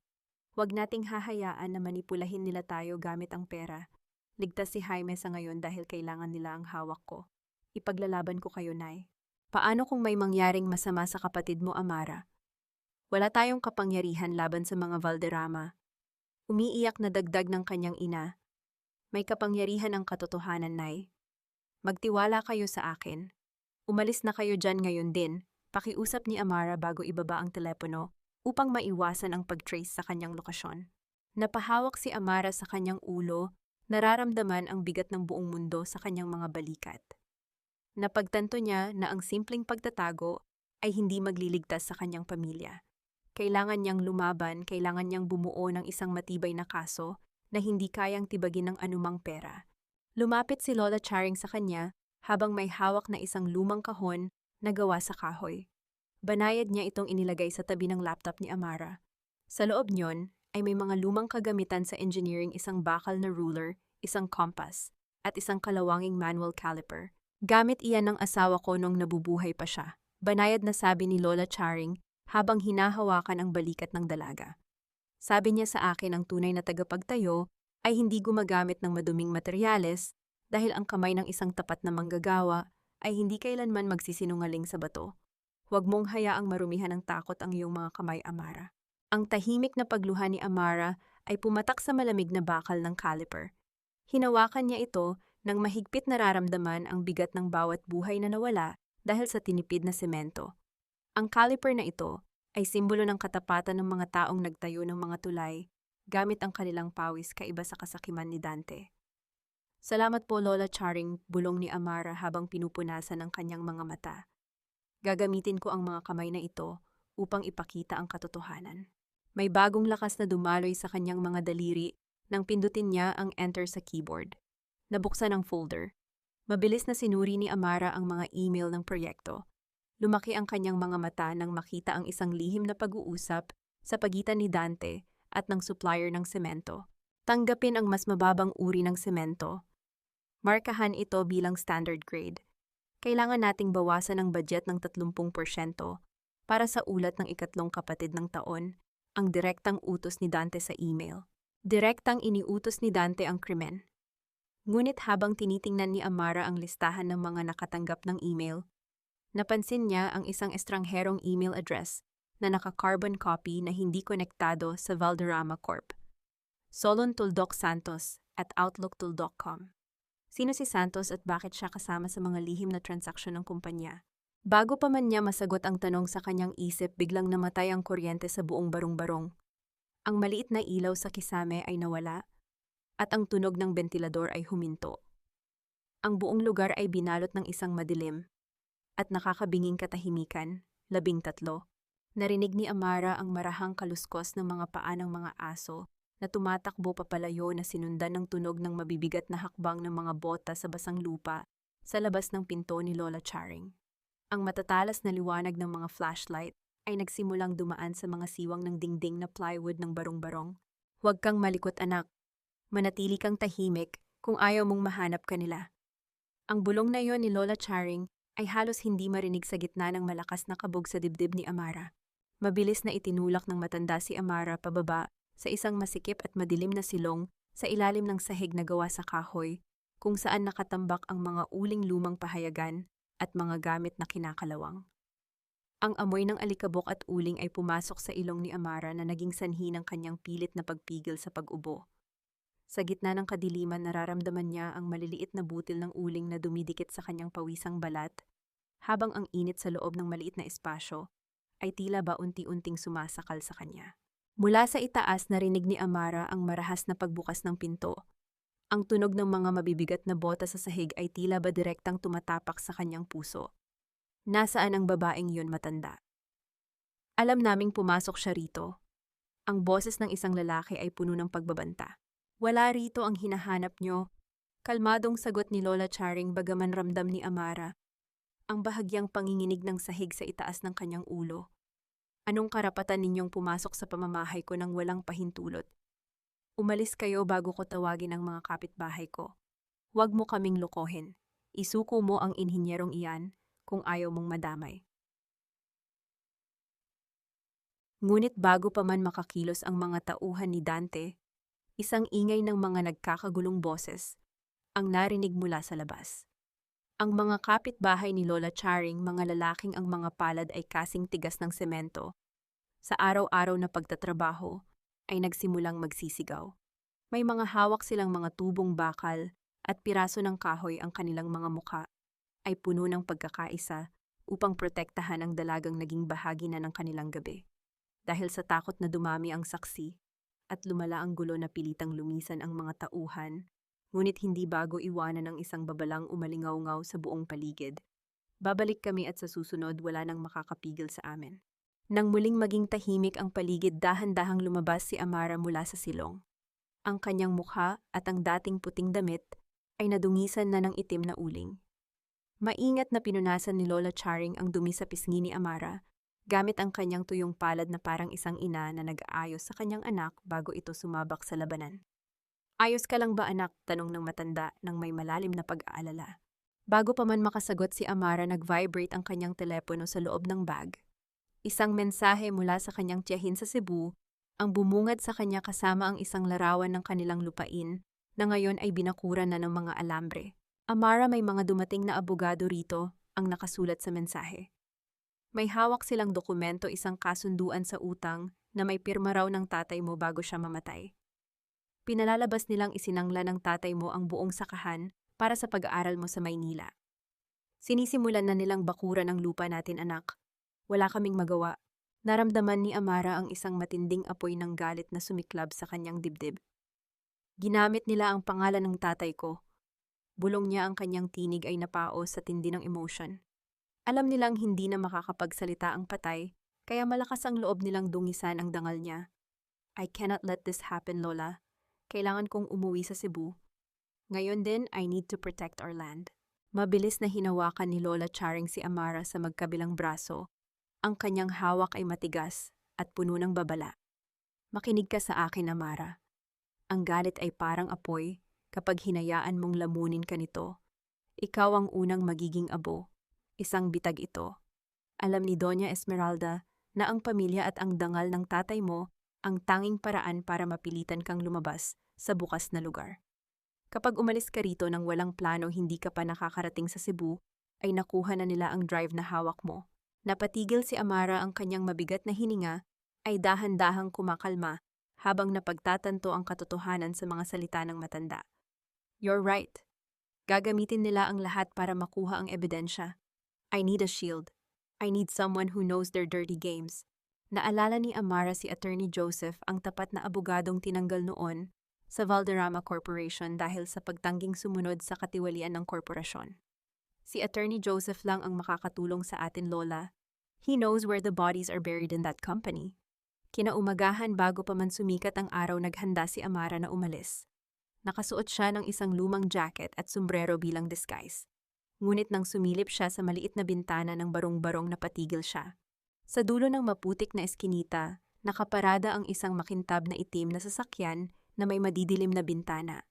Huwag nating hahayaan na manipulahin nila tayo gamit ang pera. Ligtas si Jaime sa ngayon dahil kailangan nila ang hawak ko. Ipaglalaban ko kayo, Nay. Paano kung may mangyaring masama sa kapatid mo, Amara? Wala tayong kapangyarihan laban sa mga Valderrama. Umiiyak na dagdag ng kanyang ina. May kapangyarihan ang katotohanan, Nay. Magtiwala kayo sa akin. Umalis na kayo dyan ngayon din, pakiusap ni Amara bago ibaba ang telepono upang maiwasan ang pag-trace sa kanyang lokasyon. Napahawak si Amara sa kanyang ulo, nararamdaman ang bigat ng buong mundo sa kanyang mga balikat. Napagtanto niya na ang simpleng pagtatago ay hindi magliligtas sa kanyang pamilya. Kailangan niyang lumaban, kailangan niyang bumuo ng isang matibay na kaso na hindi kayang tibagin ng anumang pera. Lumapit si Lola Charing sa kanya habang may hawak na isang lumang kahon na gawa sa kahoy. Banayad niya itong inilagay sa tabi ng laptop ni Amara. Sa loob niyon ay may mga lumang kagamitan sa engineering, isang bakal na ruler, isang compass, at isang kalawanging manual caliper. Gamit iyan ng asawa ko nung nabubuhay pa siya. Banayad na sabi ni Lola Charing habang hinahawakan ang balikat ng dalaga. Sabi niya sa akin, ang tunay na tagapagtayo ay hindi gumagamit ng maduming materyales dahil ang kamay ng isang tapat na manggagawa ay hindi kailanman magsisinungaling sa bato. Huwag mong hayaang marumihan ng takot ang iyong mga kamay, Amara. Ang tahimik na pagluha ni Amara ay pumatak sa malamig na bakal ng caliper. Hinawakan niya ito nang mahigpit, nararamdaman ang bigat ng bawat buhay na nawala dahil sa tinipid na semento. Ang caliper na ito ay simbolo ng katapatan ng mga taong nagtayo ng mga tulay gamit ang kanilang pawis, kaiba sa kasakiman ni Dante. Salamat po, Lola Charing, bulong ni Amara habang pinupunasan ang kanyang mga mata. Gagamitin ko ang mga kamay na ito upang ipakita ang katotohanan. May bagong lakas na dumaloy sa kanyang mga daliri nang pindutin niya ang enter sa keyboard. Nabuksan ang folder. Mabilis na sinuri ni Amara ang mga email ng proyekto. Lumaki ang kanyang mga mata nang makita ang isang lihim na pag-uusap sa pagitan ni Dante at ng supplier ng semento. Tanggapin ang mas mababang uri ng semento. Markahan ito bilang standard grade. Kailangan nating bawasan ang budget ng 30% para sa ulat ng ikatlong kapatid ng taon, ang direktang utos ni Dante sa email. Direktang iniutos ni Dante ang krimen. Ngunit habang tinitingnan ni Amara ang listahan ng mga nakatanggap ng email, napansin niya ang isang estrangherong email address na naka-carbon copy na hindi konektado sa Valderrama Corp. Solon Tuldok Santos at outlooktul.com. Sino si Santos at bakit siya kasama sa mga lihim na transaksyon ng kumpanya? Bago pa man niya masagot ang tanong sa kanyang isip, biglang namatay ang kuryente sa buong barong-barong. Ang maliit na ilaw sa kisame ay nawala. at ang tunog ng bentilador ay huminto. Ang buong lugar ay binalot ng isang madilim at nakakabinging katahimikan. 13. Narinig ni Amara ang marahang kaluskos ng mga paa ng mga aso na tumatakbo papalayo na sinundan ng tunog ng mabibigat na hakbang ng mga bota sa basang lupa sa labas ng pinto ni Lola Charing. Ang matatalas na liwanag ng mga flashlight ay nagsimulang dumaan sa mga siwang ng dingding na plywood ng barong-barong. Huwag kang malikot, anak. Manatili kang tahimik kung ayaw mong mahanap kanila. Ang bulong na iyon ni Lola Charing ay halos hindi marinig sa gitna ng malakas na kabog sa dibdib ni Amara. Mabilis na itinulak ng matanda si Amara pababa sa isang masikip at madilim na silong sa ilalim ng sahig na gawa sa kahoy, kung saan nakatambak ang mga uling lumang pahayagan at mga gamit na kinakalawang. Ang amoy ng alikabok at uling ay pumasok sa ilong ni Amara na naging sanhi ng kanyang pilit na pagpigil sa pag-ubo. Sa gitna ng kadiliman, nararamdaman niya ang maliliit na butil ng uling na dumidikit sa kanyang pawisang balat, habang ang init sa loob ng maliit na espasyo ay tila ba unti-unting sumasakal sa kanya. Mula sa itaas, narinig ni Amara ang marahas na pagbukas ng pinto. Ang tunog ng mga mabibigat na bota sa sahig ay tila ba direktang tumatapak sa kanyang puso. Nasaan ang babaeng yun, matanda? Alam naming pumasok siya rito. Ang boses ng isang lalaki ay puno ng pagbabanta. Wala rito ang hinahanap nyo. Kalmadong sagot ni Lola Charing, bagaman ramdam ni Amara ang bahagyang panginginig ng sahig sa itaas ng kanyang ulo. Anong karapatan ninyong pumasok sa pamamahay ko nang walang pahintulot? Umalis kayo bago ko tawagin ang mga kapitbahay ko. Huwag mo kaming lokohin. Isuko mo ang inhinyerong iyan kung ayaw mong madamay. Ngunit bago pa man makakilos ang mga tauhan ni Dante, isang ingay ng mga nagkakagulong boses ang narinig mula sa labas. Ang mga kapitbahay ni Lola Charing, mga lalaking ang mga palad ay kasing tigas ng semento, sa araw-araw na pagtatrabaho ay nagsimulang magsisigaw. May mga hawak silang mga tubong bakal at piraso ng kahoy, ang kanilang mga muka ay puno ng pagkakaisa upang protektahan ang dalagang naging bahagi na ng kanilang gabi. Dahil sa takot na dumami ang saksi at lumala ang gulo, na pilitang lumisan ang mga tauhan, ngunit hindi bago iwanan ng isang babalang umalingaw-ngaw sa buong paligid. Babalik kami at sa susunod wala nang makakapigil sa amin. Nang muling maging tahimik ang paligid, dahan-dahang lumabas si Amara mula sa silong. Ang kanyang mukha at ang dating puting damit ay nadungisan na ng itim na uling. Maingat na pinunasan ni Lola Charing ang dumi sa pisngi ni Amara, gamit ang kanyang tuyong palad na parang isang ina na nag-aayos sa kanyang anak bago ito sumabak sa labanan. Ayos ka lang ba, anak? Tanong ng matanda nang may malalim na pag-aalala. Bago pa man makasagot si Amara, nag-vibrate ang kanyang telepono sa loob ng bag. Isang mensahe mula sa kanyang tiyahin sa Cebu ang bumungad sa kanya, kasama ang isang larawan ng kanilang lupain na ngayon ay binakuran na ng mga alambre. Amara, may mga dumating na abogado rito, ang nakasulat sa mensahe. May hawak silang dokumento, isang kasunduan sa utang na may pirma raw ng tatay mo bago siya mamatay. Pinalalabas nilang isinangla ng tatay mo ang buong sakahan para sa pag-aaral mo sa Maynila. Sinisimulan na nilang bakuran ang lupa natin, anak. Wala kaming magawa. Naramdaman ni Amara ang isang matinding apoy ng galit na sumiklab sa kanyang dibdib. Ginamit nila ang pangalan ng tatay ko. Bulong niya, ang kanyang tinig ay napaos sa tindi ng emotion. Alam nilang hindi na makakapagsalita ang patay, kaya malakas ang loob nilang dungisan ang dangal niya. I cannot let this happen, Lola. Kailangan kong umuwi sa Cebu. Ngayon din, I need to protect our land. Mabilis na hinawakan ni Lola Charing si Amara sa magkabilang braso. Ang kanyang hawak ay matigas at puno ng babala. Makinig ka sa akin, Amara. Ang galit ay parang apoy. Kapag hinayaan mong lamunin ka nito, ikaw ang unang magiging abo. Isang bitag ito. Alam ni Doña Esmeralda na ang pamilya at ang dangal ng tatay mo ang tanging paraan para mapilitan kang lumabas sa bukas na lugar. Kapag umalis ka rito nang walang plano, hindi ka pa nakakarating sa Cebu, ay nakuha na nila ang drive na hawak mo. Napatigil si Amara, ang kanyang mabigat na hininga ay dahan-dahang kumakalma habang napagtatanto ang katotohanan sa mga salita ng matanda. You're right. Gagamitin nila ang lahat para makuha ang ebidensya. I need a shield. I need someone who knows their dirty games. Naalala ni Amara si Attorney Joseph, ang tapat na abogadong tinanggal noon sa Valderrama Corporation dahil sa pagtangging sumunod sa katiwalian ng korporasyon. Si Attorney Joseph lang ang makakatulong sa atin, Lola. He knows where the bodies are buried in that company. Kinaumagahan bago pa man sumikat ang araw, naghanda si Amara na umalis. Nakasuot siya ng isang lumang jacket at sombrero bilang disguise. Ngunit nang sumilip siya sa maliit na bintana ng barong-barong, napatigil siya. Sa dulo ng maputik na eskinita, nakaparada ang isang makintab na itim na sasakyan na may madidilim na bintana.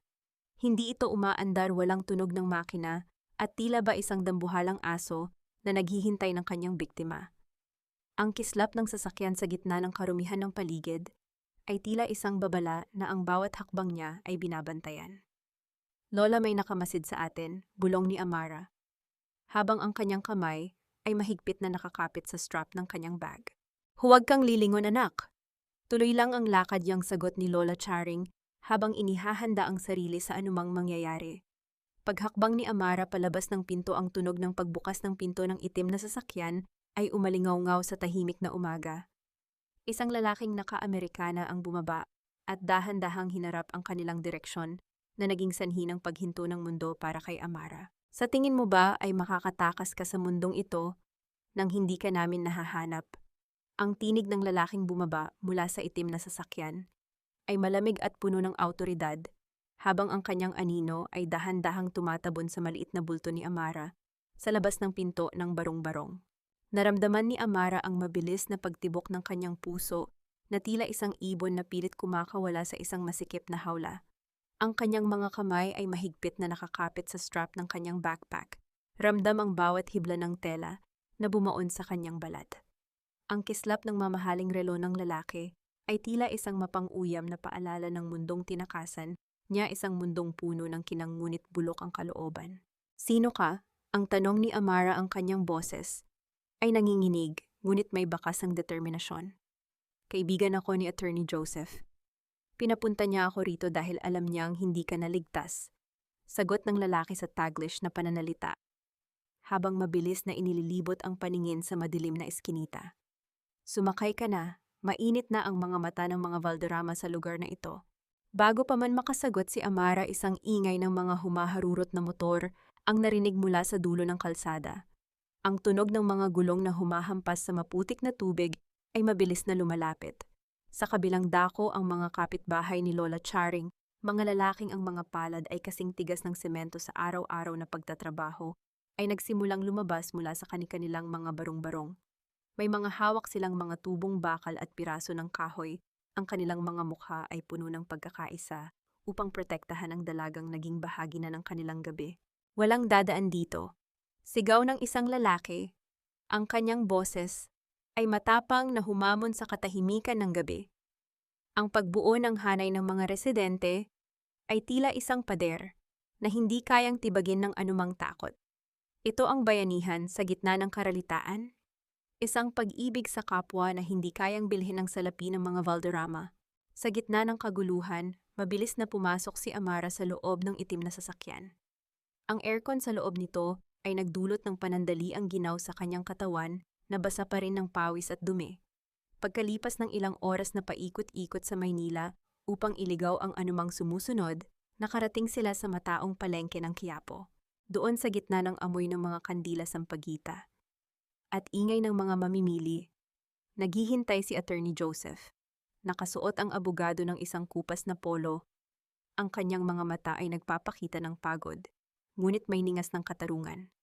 Hindi ito umaandar, walang tunog ng makina, at tila ba isang dambuhalang aso na naghihintay ng kanyang biktima. Ang kislap ng sasakyan sa gitna ng karumihan ng paligid ay tila isang babala na ang bawat hakbang niya ay binabantayan. Lola, may nakamasid sa atin, bulong ni Amara, habang ang kanyang kamay ay mahigpit na nakakapit sa strap ng kanyang bag. Huwag kang lilingon, anak. Tuloy lang ang lakad, yang sagot ni Lola Charing habang inihahanda ang sarili sa anumang mangyayari. Paghakbang ni Amara palabas ng pinto, ang tunog ng pagbukas ng pinto ng itim na sasakyan ay umalingaw-ngaw sa tahimik na umaga. Isang lalaking naka-Amerikana ang bumaba at dahan-dahang hinarap ang kanilang direksyon na naging sanhi ng paghinto ng mundo para kay Amara. Sa tingin mo ba ay makakatakas ka sa mundong ito nang hindi ka namin nahahanap? Ang tinig ng lalaking bumaba mula sa itim na sasakyan ay malamig at puno ng awtoridad, habang ang kanyang anino ay dahan-dahang tumatabon sa maliit na bulto ni Amara sa labas ng pinto ng barong-barong. Naramdaman ni Amara ang mabilis na pagtibok ng kanyang puso na tila isang ibon na pilit kumakawala sa isang masikip na hawla. Ang kanyang mga kamay ay mahigpit na nakakapit sa strap ng kanyang backpack. Ramdam ang bawat hibla ng tela na bumaon sa kanyang balat. Ang kislap ng mamahaling relo ng lalaki ay tila isang mapang-uyam na paalala ng mundong tinakasan niya, isang mundong puno ng kinangunit bulok ang kalooban. Sino ka? Ang tanong ni Amara, ang kanyang boses ay nanginginig, ngunit may bakas ng determinasyon. Kaibigan ako ni Attorney Joseph. Pinapunta niya ako rito dahil alam niyang hindi ka naligtas. Sagot ng lalaki sa Taglish na pananalita, habang mabilis na inililibot ang paningin sa madilim na eskinita. Sumakay ka na, mainit na ang mga mata ng mga Valderrama sa lugar na ito. Bago pa man makasagot si Amara, isang ingay ng mga humaharurot na motor ang narinig mula sa dulo ng kalsada. Ang tunog ng mga gulong na humahampas sa maputik na tubig ay mabilis na lumalapit. Sa kabilang dako, ang mga kapitbahay ni Lola Charing, mga lalaking ang mga palad ay kasing tigas ng semento sa araw-araw na pagtatrabaho, ay nagsimulang lumabas mula sa kanilang mga barong-barong. May mga hawak silang mga tubong bakal at piraso ng kahoy. Ang kanilang mga mukha ay puno ng pagkakaisa upang protektahan ang dalagang naging bahagi na ng kanilang gabi. Walang dadaan dito. Sigaw ng isang lalaki. Ang kanyang boses ay matapang na humamon sa katahimikan ng gabi. Ang pagbuo ng hanay ng mga residente ay tila isang pader na hindi kayang tibagin ng anumang takot. Ito ang bayanihan sa gitna ng karalitaan. Isang pag-ibig sa kapwa na hindi kayang bilhin ng salapi ng mga Valderrama. Sa gitna ng kaguluhan, mabilis na pumasok si Amara sa loob ng itim na sasakyan. Ang aircon sa loob nito ay nagdulot ng panandaliang ginaw sa kanyang katawan na basa pa rin ng pawis at dumi. Pagkalipas ng ilang oras na paikot-ikot sa Maynila upang iligaw ang anumang sumusunod, nakarating sila sa mataong palengke ng Quiapo. Doon sa gitna ng amoy ng mga kandila sampagita at ingay ng mga mamimili, naghihintay si Attorney Joseph. Nakasuot ang abogado ng isang kupas na polo. Ang kanyang mga mata ay nagpapakita ng pagod, ngunit may ningas ng katarungan.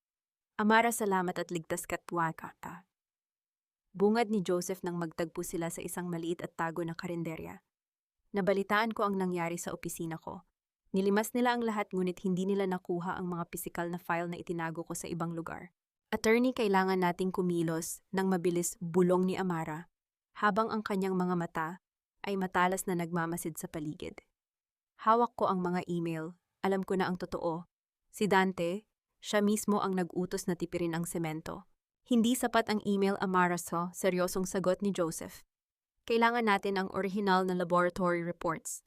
Amara, salamat at ligtas katwa ka. Bungad ni Joseph nang magtagpo sila sa isang maliit at tago na karinderya. Nabalitaan ko ang nangyari sa opisina ko. Nilimas nila ang lahat, ngunit hindi nila nakuha ang mga pisikal na file na itinago ko sa ibang lugar. Attorney, kailangan nating kumilos ng mabilis, bulong ni Amara, habang ang kanyang mga mata ay matalas na nagmamasid sa paligid. Hawak ko ang mga email, alam ko na ang totoo. Si Dante, siya mismo ang nag-utos na tipirin ang semento. Hindi sapat ang email, Amara, seryosong sagot ni Joseph. Kailangan natin ang original na laboratory reports.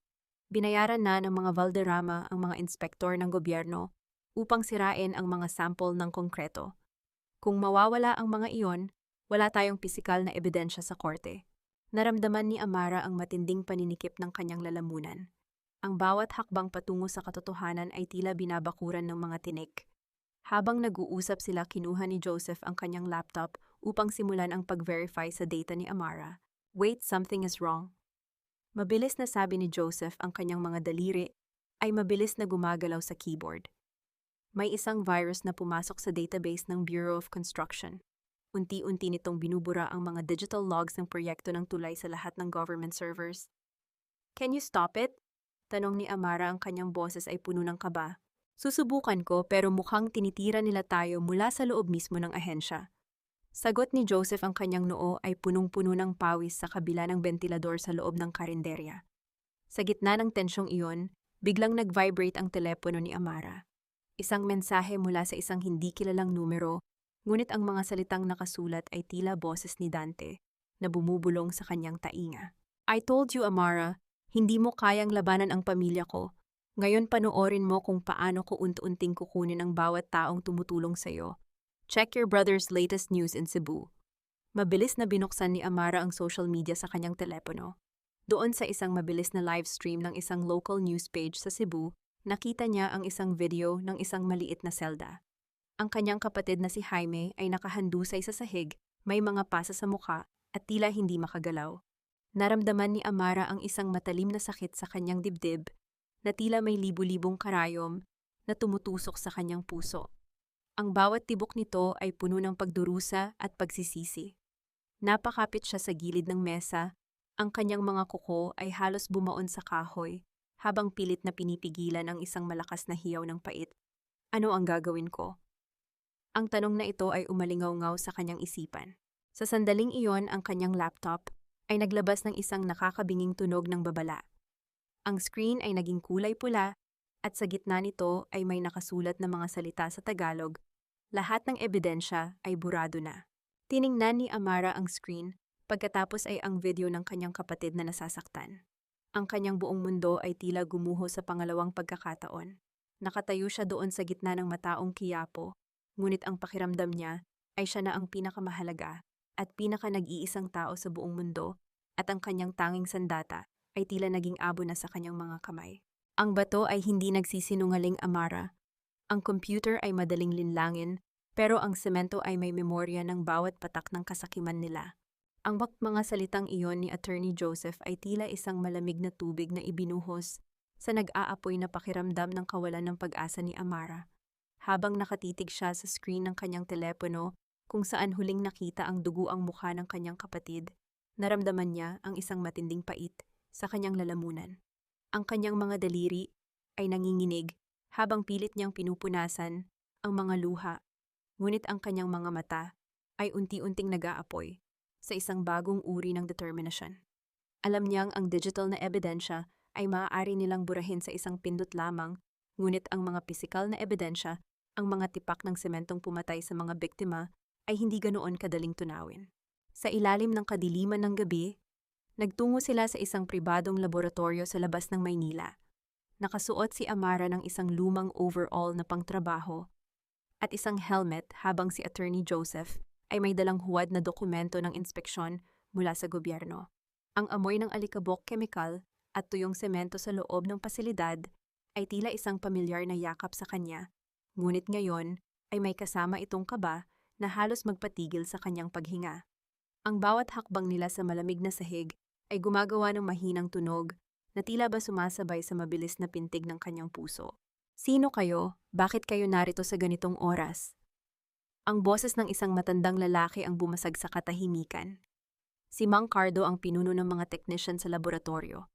Binayaran na ng mga Valderrama ang mga inspektor ng gobyerno upang sirain ang mga sample ng konkreto. Kung mawawala ang mga iyon, wala tayong pisikal na ebidensya sa korte. Naramdaman ni Amara ang matinding paninikip ng kanyang lalamunan. Ang bawat hakbang patungo sa katotohanan ay tila binabakuran ng mga tinik. Habang nag-uusap sila, kinuha ni Joseph ang kanyang laptop upang simulan ang pag-verify sa data ni Amara. Wait, something is wrong. Mabilis na sabi ni Joseph, ang kanyang mga daliri ay mabilis na gumagalaw sa keyboard. May isang virus na pumasok sa database ng Bureau of Construction. Unti-unti nitong binubura ang mga digital logs ng proyekto ng tulay sa lahat ng government servers. Can you stop it? Tanong ni Amara, ang kanyang boses ay puno ng kaba. Susubukan ko, pero mukhang tinitira nila tayo mula sa loob mismo ng ahensya. Sagot ni Joseph, ang kanyang noo ay punong-puno ng pawis sa kabila ng bentilador sa loob ng karinderya. Sa gitna ng tensyong iyon, biglang nag-vibrate ang telepono ni Amara. Isang mensahe mula sa isang hindi kilalang numero, ngunit ang mga salitang nakasulat ay tila boses ni Dante na bumubulong sa kanyang tainga. I told you, Amara, hindi mo kayang labanan ang pamilya ko. Ngayon panoorin mo kung paano ko unti-unting kukunin ang bawat taong tumutulong sa'yo. Check your brother's latest news in Cebu. Mabilis na binuksan ni Amara ang social media sa kanyang telepono. Doon sa isang mabilis na live stream ng isang local news page sa Cebu, nakita niya ang isang video ng isang maliit na selda. Ang kanyang kapatid na si Jaime ay nakahandusay sa sahig, may mga pasa sa mukha at tila hindi makagalaw. Naramdaman ni Amara ang isang matalim na sakit sa kanyang dibdib na tila may libu-libong karayom na tumutusok sa kanyang puso. Ang bawat tibok nito ay puno ng pagdurusa at pagsisisi. Napakapit siya sa gilid ng mesa, ang kanyang mga kuko ay halos bumaon sa kahoy habang pilit na pinipigilan ang isang malakas na hiyaw ng pait. Ano ang gagawin ko? Ang tanong na ito ay umalingaw-ngaw sa kanyang isipan. Sa sandaling iyon, ang kanyang laptop ay naglabas ng isang nakakabinging tunog ng babala. Ang screen ay naging kulay pula at sa gitna nito ay may nakasulat na mga salita sa Tagalog. Lahat ng ebidensya ay burado na. Tiningnan ni Amara ang screen, pagkatapos ay ang video ng kanyang kapatid na nasasaktan. Ang kanyang buong mundo ay tila gumuho sa pangalawang pagkakataon. Nakatayo siya doon sa gitna ng mataong kiyapo, ngunit ang pakiramdam niya ay siya na ang pinakamahalaga at pinaka-nag-iisang tao sa buong mundo, at ang kanyang tanging sandata ay tila naging abo na sa kanyang mga kamay. Ang bato ay hindi nagsisinungaling, Amara. Ang computer ay madaling linlangin, pero ang semento ay may memorya ng bawat patak ng kasakiman nila. Ang mga salitang iyon ni Attorney Joseph ay tila isang malamig na tubig na ibinuhos sa nag-aapoy na pakiramdam ng kawalan ng pag-asa ni Amara. Habang nakatitig siya sa screen ng kanyang telepono kung saan huling nakita ang dugo ang mukha ng kanyang kapatid, naramdaman niya ang isang matinding pait sa kanyang lalamunan. Ang kanyang mga daliri ay nanginginig habang pilit niyang pinupunasan ang mga luha, ngunit ang kanyang mga mata ay unti-unting nag-aapoy sa isang bagong uri ng determinasyon. Alam niyang ang digital na ebidensya ay maaari nilang burahin sa isang pindot lamang, ngunit ang mga pisikal na ebidensya, ang mga tipak ng sementong pumatay sa mga biktima, ay hindi ganoon kadaling tunawin. Sa ilalim ng kadiliman ng gabi, nagtungo sila sa isang pribadong laboratorio sa labas ng Maynila. Nakasuot si Amara ng isang lumang overall na pangtrabaho at isang helmet, habang si Attorney Joseph ay may dalang huwad na dokumento ng inspeksyon mula sa gobyerno. Ang amoy ng alikabok, kemikal at tuyong semento sa loob ng pasilidad ay tila isang pamilyar na yakap sa kanya, ngunit ngayon ay may kasama itong kaba na halos magpatigil sa kanyang paghinga. Ang bawat hakbang nila sa malamig na sahig ay gumagawa ng mahinang tunog na tila ba sumasabay sa mabilis na pintig ng kanyang puso. Sino kayo? Bakit kayo narito sa ganitong oras? Ang boses ng isang matandang lalaki ang bumasag sa katahimikan. Si Mang Cardo ang pinuno ng mga technician sa laboratorio.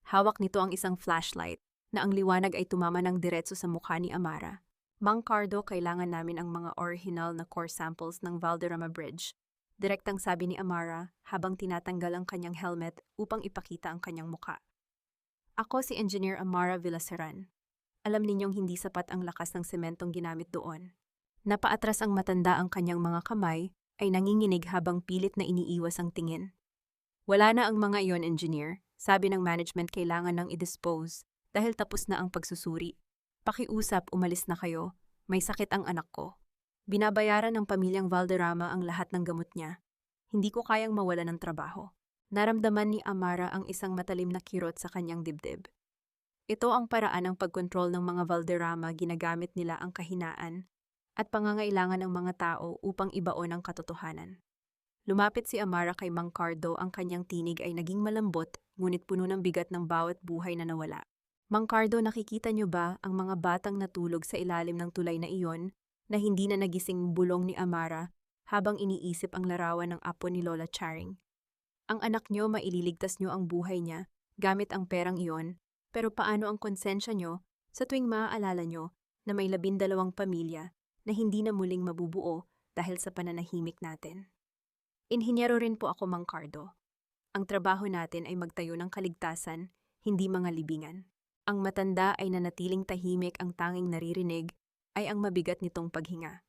Hawak nito ang isang flashlight na ang liwanag ay tumama ng diretso sa mukha ni Amara. Mang Cardo, kailangan namin ang mga original na core samples ng Valderrama Bridge. Direktang sabi ni Amara habang tinatanggal ang kanyang helmet upang ipakita ang kanyang mukha. Ako si Engineer Amara Villaseran. Alam ninyong hindi sapat ang lakas ng sementong ginamit doon. Napaatras ang matanda, ang kanyang mga kamay ay nanginginig habang pilit na iniiwas ang tingin. Wala na ang mga iyon, engineer. Sabi ng management kailangan nang i-dispose dahil tapos na ang pagsusuri. Pakiusap, umalis na kayo. May sakit ang anak ko. Binabayaran ng pamilyang Valderrama ang lahat ng gamot niya. Hindi ko kayang mawala ng trabaho. Naramdaman ni Amara ang isang matalim na kirot sa kanyang dibdib. Ito ang paraan ng pagkontrol ng mga Valderrama, ginagamit nila ang kahinaan at pangangailangan ng mga tao upang ibaon ang katotohanan. Lumapit si Amara kay Mang Cardo, ang kanyang tinig ay naging malambot, ngunit puno ng bigat ng bawat buhay na nawala. Mang Cardo, nakikita niyo ba ang mga batang natulog sa ilalim ng tulay na iyon na hindi na nagising? Bulong ni Amara habang iniisip ang larawan ng apo ni Lola Charing. Ang anak niyo, maililigtas niyo ang buhay niya gamit ang perang iyon, pero paano ang konsensya niyo sa tuwing maaalala niyo na may 12 pamilya na hindi na muling mabubuo dahil sa pananahimik natin? Inhinyero rin po ako, Mang Cardo. Ang trabaho natin ay magtayo ng kaligtasan, hindi mga libingan. Ang matanda ay nanatiling tahimik, ang tanging naririnig ay ang mabigat nitong paghinga.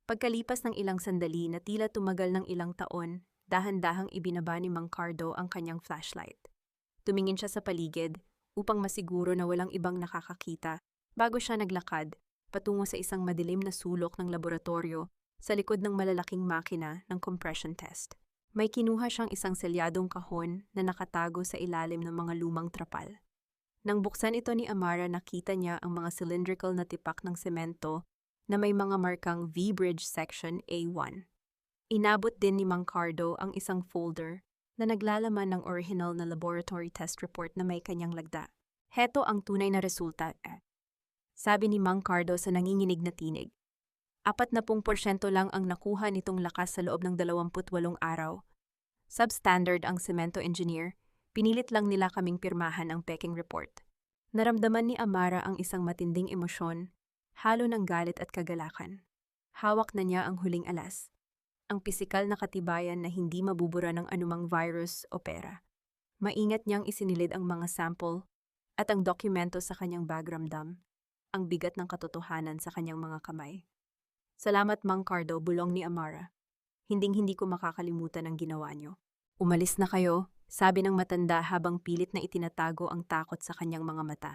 Pagkalipas ng ilang sandali na tila tumagal ng ilang taon, dahan-dahang ibinaba ni Mang Cardo ang kanyang flashlight. Tumingin siya sa paligid upang masiguro na walang ibang nakakakita bago siya naglakad patungo sa isang madilim na sulok ng laboratorio sa likod ng malalaking makina ng compression test. May kinuha siyang isang selyadong kahon na nakatago sa ilalim ng mga lumang trapal. Nang buksan ito ni Amara, nakita niya ang mga cylindrical na tipak ng semento na may mga markang V-Bridge Section A1. Inabot din ni Mang Cardo ang isang folder na naglalaman ng original na laboratory test report na may kanyang lagda. Heto ang tunay na resulta, sabi ni Mang Cardo sa nanginginig na tinig. 40% lang ang nakuha nitong lakas sa loob ng 28 araw. Substandard ang semento engineer, pinilit lang nila kaming pirmahan ang peking report. Naramdaman ni Amara ang isang matinding emosyon, halo ng galit at kagalakan. Hawak na niya ang huling alas, ang pisikal na katibayan na hindi mabubura ng anumang virus o pera. Maingat niyang isinilid ang mga sample at ang dokumento sa kanyang bagramdam, ang bigat ng katotohanan sa kanyang mga kamay. Salamat, Mang Cardo, bulong ni Amara. Hinding-hindi ko makakalimutan ang ginawa niyo. Umalis na kayo, sabi ng matanda habang pilit na itinatago ang takot sa kanyang mga mata.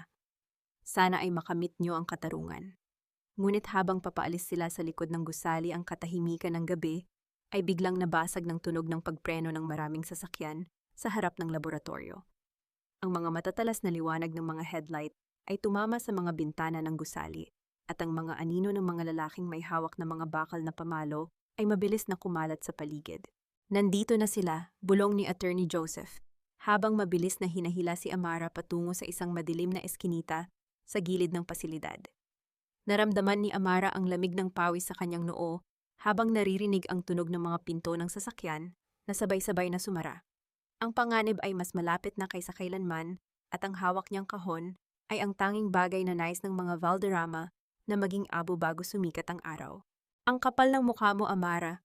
Sana ay makamit niyo ang katarungan. Ngunit habang papaalis sila sa likod ng gusali, ang katahimikan ng gabi ay biglang nabasag ng tunog ng pagpreno ng maraming sasakyan sa harap ng laboratorio. Ang mga matatalas na liwanag ng mga headlight ay tumama sa mga bintana ng gusali, at ang mga anino ng mga lalaking may hawak na mga bakal na pamalo ay mabilis na kumalat sa paligid. Nandito na sila, bulong ni Attorney Joseph, habang mabilis na hinahila si Amara patungo sa isang madilim na eskinita sa gilid ng pasilidad. Naramdaman ni Amara ang lamig ng pawis sa kanyang noo habang naririnig ang tunog ng mga pinto ng sasakyan na sabay-sabay na sumara. Ang panganib ay mas malapit na kaysa kailanman, at ang hawak niyang kahon ay ang tanging bagay na nais ng mga Valderrama na maging abo bago sumikat ang araw. Ang kapal ng mukha mo, Amara.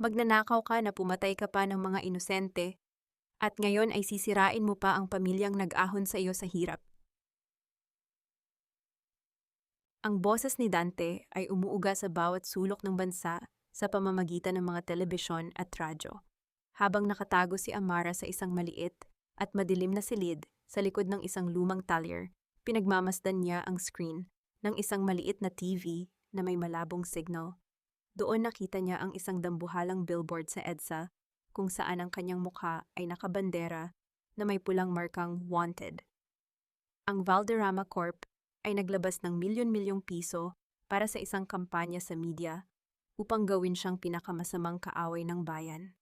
Magnanakaw ka na pumatay ka pa ng mga inosente, at ngayon ay sisirain mo pa ang pamilyang nag-ahon sa iyo sa hirap. Ang boses ni Dante ay umuuga sa bawat sulok ng bansa sa pamamagitan ng mga telebisyon at radyo. Habang nakatago si Amara sa isang maliit at madilim na silid sa likod ng isang lumang talyer, pinagmamasdan niya ang screen ng isang maliit na TV na may malabong signal. Doon nakita niya ang isang dambuhalang billboard sa EDSA kung saan ang kanyang mukha ay nakabandera na may pulang markang Wanted. Ang Valderrama Corp ay naglabas ng milyon-milyong piso para sa isang kampanya sa media upang gawin siyang pinakamasamang kaaway ng bayan.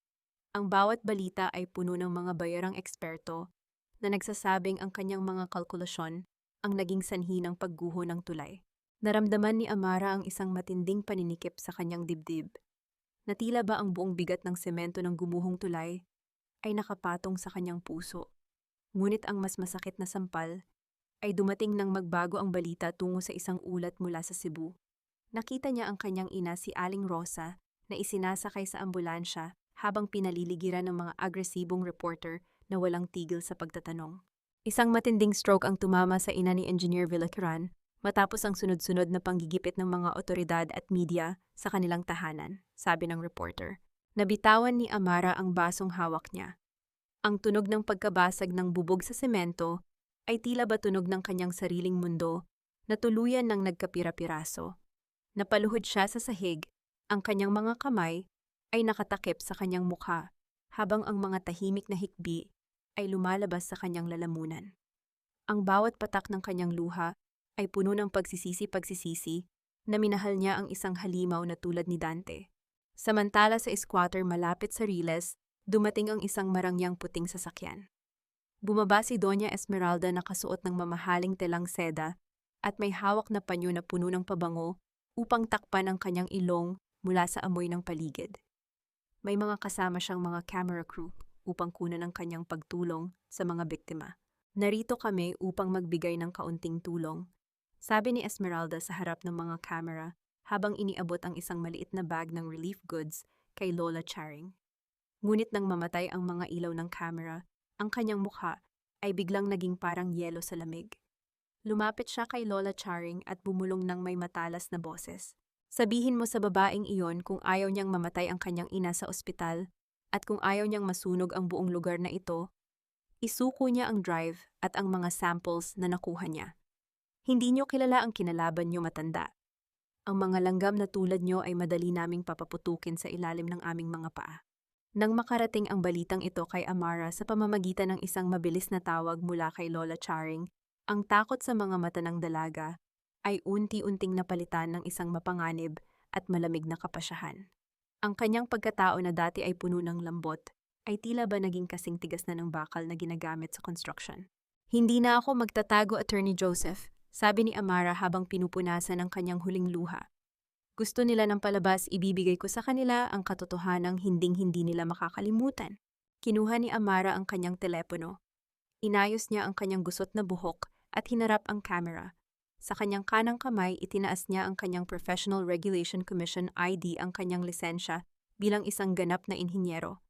Ang bawat balita ay puno ng mga bayarang eksperto na nagsasabing ang kanyang mga kalkulasyon ang naging sanhi ng pagguho ng tulay. Naramdaman ni Amara ang isang matinding paninikip sa kanyang dibdib, na tila ba ang buong bigat ng semento ng gumuhong tulay ay nakapatong sa kanyang puso. Ngunit ang mas masakit na sampal ay dumating nang magbago ang balita tungo sa isang ulat mula sa Cebu. Nakita niya ang kanyang ina, si Aling Rosa, na isinasakay sa ambulansya habang pinaliligiran ng mga agresibong reporter na walang tigil sa pagtatanong. Isang matinding stroke ang tumama sa ina ni Engineer Villacaran matapos ang sunod-sunod na panggigipit ng mga otoridad at media sa kanilang tahanan, sabi ng reporter. Nabitawan ni Amara ang basong hawak niya. Ang tunog ng pagkabasag ng bubog sa semento ay tila ba tunog ng kanyang sariling mundo na tuluyan ng nagkapira-piraso. Napaluhod siya sa sahig, ang kanyang mga kamay ay nakatakip sa kanyang mukha habang ang mga tahimik na hikbi ay lumalabas sa kanyang lalamunan. Ang bawat patak ng kanyang luha ay puno ng pagsisisi-pagsisisi na minahal niya ang isang halimaw na tulad ni Dante. Samantala sa squatter malapit sa Riles, dumating ang isang marangyang puting sasakyan. Bumaba si Doña Esmeralda na kasuot ng mamahaling telang seda at may hawak na panyo na puno ng pabango upang takpan ang kanyang ilong mula sa amoy ng paligid. May mga kasama siyang mga camera crew upang kunan ang kanyang pagtulong sa mga biktima. Narito kami upang magbigay ng kaunting tulong, sabi ni Esmeralda sa harap ng mga camera habang iniabot ang isang maliit na bag ng relief goods kay Lola Charing. Ngunit nang mamatay ang mga ilaw ng camera, ang kanyang mukha ay biglang naging parang yelo sa lamig. Lumapit siya kay Lola Charing at bumulong ng may matalas na boses. Sabihin mo sa babaeng iyon kung ayaw niyang mamatay ang kanyang ina sa ospital at kung ayaw niyang masunog ang buong lugar na ito, isuko niya ang drive at ang mga samples na nakuha niya. Hindi niyo kilala ang kinalaban niyo matanda. Ang mga langgam na tulad niyo ay madali naming papaputukin sa ilalim ng aming mga paa. Nang makarating ang balitang ito kay Amara sa pamamagitan ng isang mabilis na tawag mula kay Lola Charing, ang takot sa mga mata ng dalaga ay unti-unting napalitan ng isang mapanganib at malamig na kapasyahan. Ang kanyang pagkatao na dati ay puno ng lambot ay tila ba naging kasing tigas na ng bakal na ginagamit sa construction. Hindi na ako magtatago, Attorney Joseph, sabi ni Amara habang pinupunasan ang kanyang huling luha. Gusto nila ng palabas, ibibigay ko sa kanila ang katotohanang hinding-hindi nila makakalimutan. Kinuha ni Amara ang kanyang telepono. Inayos niya ang kanyang gusot na buhok at hinarap ang camera. Sa kanyang kanang kamay, itinaas niya ang kanyang Professional Regulation Commission ID, ang kanyang lisensya bilang isang ganap na inhinyero.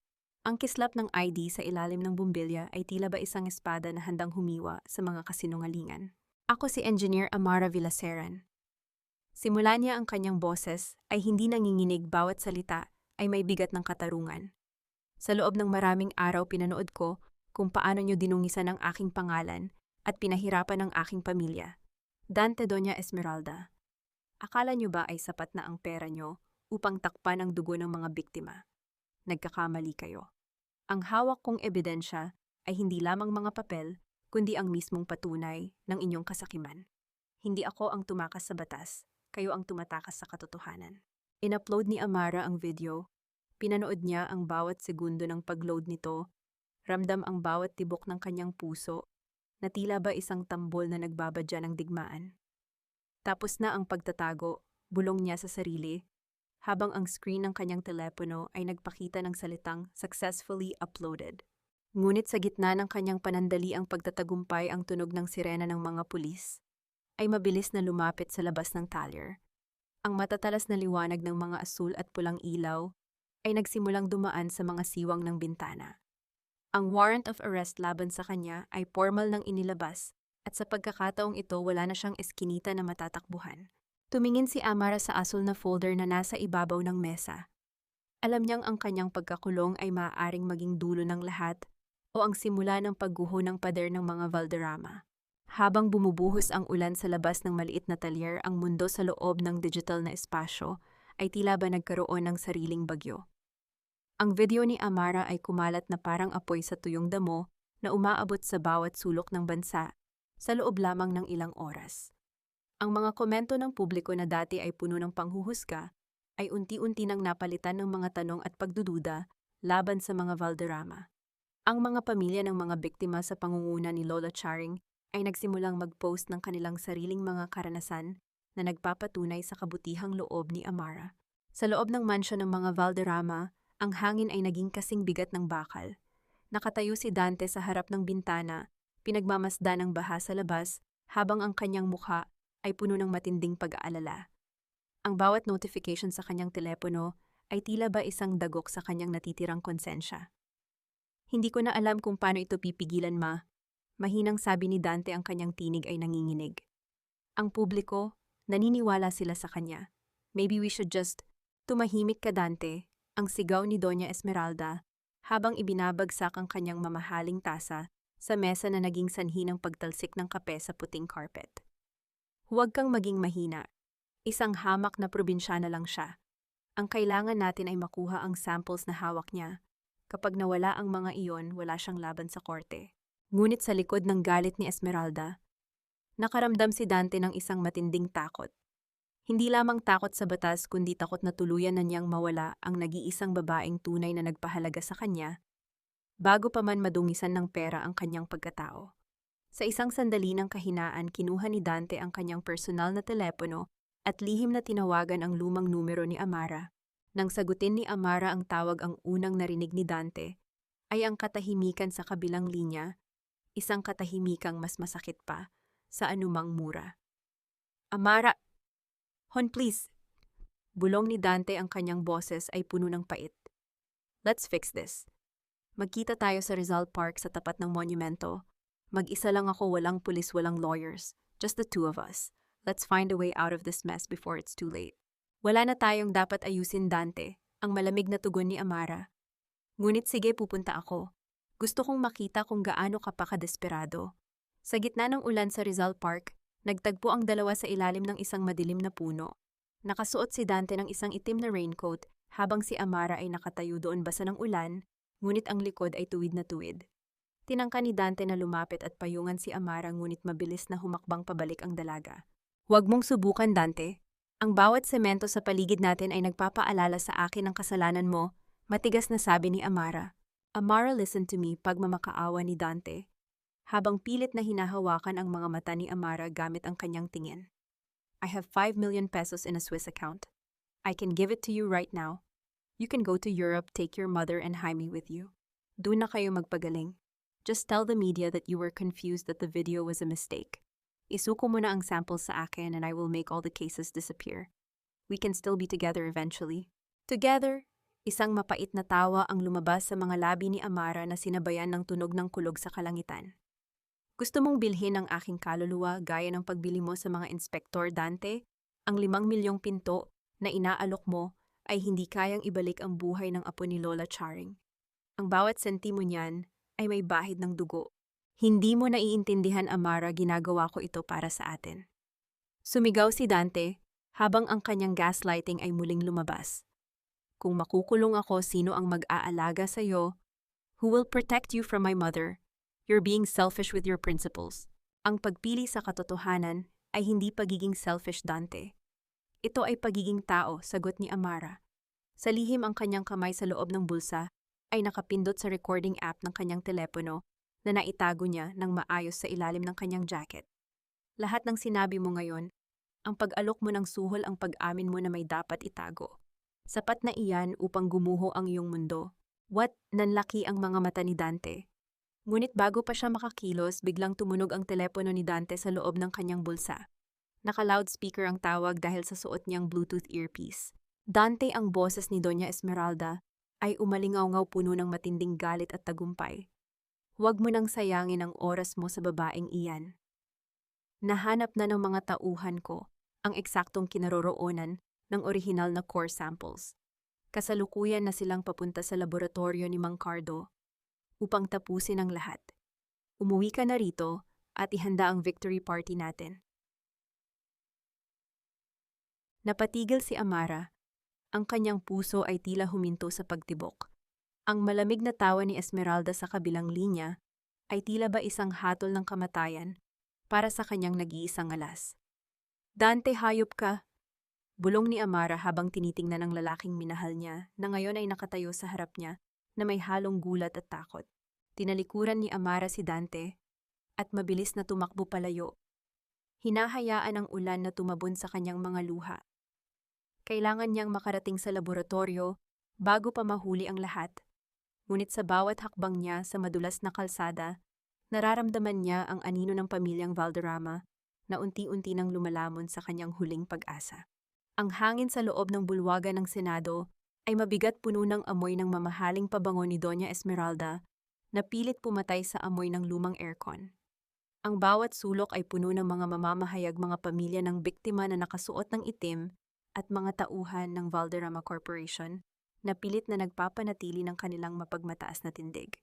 Ang kislap ng ID sa ilalim ng bumbilya ay tila ba isang espada na handang humiwa sa mga kasinungalingan. Ako si Engineer Amara Villaseran. Simula niya ang kanyang boses ay hindi nanginginig, bawat salita ay may bigat ng katarungan. Sa loob ng maraming araw pinanood ko kung paano niyo dinungisan ang aking pangalan at pinahirapan ang aking pamilya. Dante, Doña Esmeralda, akala niyo ba ay sapat na ang pera niyo upang takpan ang dugo ng mga biktima? Nagkakamali kayo. Ang hawak kong ebidensya ay hindi lamang mga papel, kundi ang mismong patunay ng inyong kasakiman. Hindi ako ang tumakas sa batas, kayo ang tumatakas sa katotohanan. In-upload ni Amara ang video. Pinanood niya ang bawat segundo ng pag-load nito. Ramdam ang bawat tibok ng kanyang puso na tila ba isang tambol na nagbabadya ng digmaan. Tapos na ang pagtatago, bulong niya sa sarili, habang ang screen ng kanyang telepono ay nagpakita ng salitang successfully uploaded. Ngunit sa gitna ng kanyang panandali ang pagtatagumpay, ang tunog ng sirena ng mga pulis ay mabilis na lumapit sa labas ng talyer. Ang matatalas na liwanag ng mga asul at pulang ilaw ay nagsimulang dumaan sa mga siwang ng bintana. Ang warrant of arrest laban sa kanya ay formal nang inilabas at sa pagkakataong ito wala na siyang eskinita na matatakbuhan. Tumingin si Amara sa asul na folder na nasa ibabaw ng mesa. Alam niyang ang kanyang pagkakulong ay maaaring maging dulo ng lahat o ang simula ng pagguho ng pader ng mga Valderrama. Habang bumubuhos ang ulan sa labas ng maliit na talyer, ang mundo sa loob ng digital na espasyo ay tila ba nagkaroon ng sariling bagyo. Ang video ni Amara ay kumalat na parang apoy sa tuyong damo na umaabot sa bawat sulok ng bansa sa loob lamang ng ilang oras. Ang mga komento ng publiko na dati ay puno ng panghuhusga ay unti-unti nang napalitan ng mga tanong at pagdududa laban sa mga Valderrama. Ang mga pamilya ng mga biktima sa pangunguna ni Lola Charing ay nagsimulang mag-post ng kanilang sariling mga karanasan na nagpapatunay sa kabutihang loob ni Amara. Sa loob ng mansyon ng mga Valderrama, ang hangin ay naging kasing bigat ng bakal. Nakatayo si Dante sa harap ng bintana, pinagmamasdan ng baha sa labas, habang ang kanyang mukha ay puno ng matinding pag-aalala. Ang bawat notification sa kanyang telepono ay tila ba isang dagok sa kanyang natitirang konsensya. Hindi ko na alam kung paano ito pipigilan, Ma. Mahinang sabi ni Dante, ang kanyang tinig ay nanginginig. Ang publiko, naniniwala sila sa kanya. Maybe we should just tumahimik ka, Dante, ang sigaw ni Doña Esmeralda habang ibinabagsak ang kanyang mamahaling tasa sa mesa na naging sanhi ng pagtalsik ng kape sa puting carpet. Huwag kang maging mahina. Isang hamak na probinsyana lang siya. Ang kailangan natin ay makuha ang samples na hawak niya. Kapag nawala ang mga iyon, wala siyang laban sa korte. Ngunit sa likod ng galit ni Esmeralda, nakaramdam si Dante ng isang matinding takot. Hindi lamang takot sa batas kundi takot na tuluyan na niyang mawala ang nag-iisang babaeng tunay na nagpahalaga sa kanya, bago pa man madungisan ng pera ang kanyang pagkatao. Sa isang sandali ng kahinaan, kinuha ni Dante ang kanyang personal na telepono at lihim na tinawagan ang lumang numero ni Amara. Nang sagutin ni Amara ang tawag, ang unang narinig ni Dante ay ang katahimikan sa kabilang linya, isang katahimikang mas masakit pa sa anumang mura. Amara! Hon, please! Bulong ni Dante, ang kanyang boses ay puno ng pait. Let's fix this. Magkita tayo sa Rizal Park sa tapat ng monumento. Mag-isa lang ako, walang pulis, walang lawyers. Just the two of us. Let's find a way out of this mess before it's too late. Wala na tayong dapat ayusin, Dante, ang malamig na tugon ni Amara. Ngunit sige, pupunta ako. Gusto kong makita kung gaano ka pa kadesperado. Sa gitna ng ulan sa Rizal Park, nagtagpo ang dalawa sa ilalim ng isang madilim na puno. Nakasuot si Dante ng isang itim na raincoat habang si Amara ay nakatayo doon basa ng ulan, ngunit ang likod ay tuwid na tuwid. Tinangka ni Dante na lumapit at payungan si Amara, ngunit mabilis na humakbang pabalik ang dalaga. Huwag mong subukan, Dante. Ang bawat semento sa paligid natin ay nagpapaalala sa akin ng kasalanan mo, matigas na sabi ni Amara. Amara listened to me, pagmamakaawa ni Dante, habang pilit na hinahawakan ang mga mata ni Amara gamit ang kanyang tingin. I have 5 million pesos in a Swiss account. I can give it to you right now. You can go to Europe, take your mother and Jaime with you. Doon na kayo magpagaling. Just tell the media that you were confused, that the video was a mistake. Isuko mo na ang samples sa akin and I will make all the cases disappear. We can still be together eventually. Together? Isang mapait na tawa ang lumabas sa mga labi ni Amara na sinabayan ng tunog ng kulog sa kalangitan. Gusto mong bilhin ang aking kaluluwa gaya ng pagbili mo sa mga inspektor, Dante? Ang 5 milyong pinto na inaalok mo ay hindi kayang ibalik ang buhay ng apo ni Lola Charing. Ang bawat sentimo niyan ay may bahid ng dugo. Hindi mo naiintindihan, Amara, ginagawa ko ito para sa atin. Sumigaw si Dante habang ang kanyang gaslighting ay muling lumabas. Kung makukulong ako, sino ang mag-aalaga sa iyo? Who will protect you from my mother? You're being selfish with your principles. Ang pagpili sa katotohanan ay hindi pagiging selfish, Dante. Ito ay pagiging tao, sagot ni Amara. Sa lihim, ang kanyang kamay sa loob ng bulsa ay nakapindot sa recording app ng kanyang telepono na naitago niya ng maayos sa ilalim ng kanyang jacket. Lahat ng sinabi mo ngayon, ang pag-alok mo ng suhol, ang pag-amin mo na may dapat itago. Sapat na iyan upang gumuho ang iyong mundo. What? Nanlaki ang mga mata ni Dante. Ngunit bago pa siya makakilos, biglang tumunog ang telepono ni Dante sa loob ng kanyang bulsa. Naka-loudspeaker ang tawag dahil sa suot niyang Bluetooth earpiece. Dante, ang boses ni Doña Esmeralda ay umalingaw-ngaw, puno ng matinding galit at tagumpay. Huwag mo nang sayangin ang oras mo sa babaeng iyan. Nahanap na ng mga tauhan ko ang eksaktong kinaroroonan ng orihinal na core samples. Kasalukuyan na silang papunta sa laboratorio ni Mang Cardo upang tapusin ang lahat. Umuwi ka na rito at ihanda ang victory party natin. Napatigil si Amara. Ang kanyang puso ay tila huminto sa pagtibok. Ang malamig na tawa ni Esmeralda sa kabilang linya ay tila ba isang hatol ng kamatayan para sa kanyang nag-iisang alas. Dante, hayop ka! Bulong ni Amara habang tinitingnan ang lalaking minahal niya na ngayon ay nakatayo sa harap niya na may halong gulat at takot. Tinalikuran ni Amara si Dante at mabilis na tumakbo palayo. Hinahayaan ang ulan na tumabon sa kanyang mga luha. Kailangan niyang makarating sa laboratorio bago pa mahuli ang lahat. Ngunit sa bawat hakbang niya sa madulas na kalsada, nararamdaman niya ang anino ng pamilyang Valderrama na unti-unti nang lumalamon sa kanyang huling pag-asa. Ang hangin sa loob ng bulwagan ng Senado ay mabigat, puno ng amoy ng mamahaling pabango ni Doña Esmeralda na pilit pumatay sa amoy ng lumang aircon. Ang bawat sulok ay puno ng mga mamamahayag, mga pamilya ng biktima na nakasuot ng itim at mga tauhan ng Valderrama Corporation na pilit na nagpapanatili ng kanilang mapagmataas na tindig.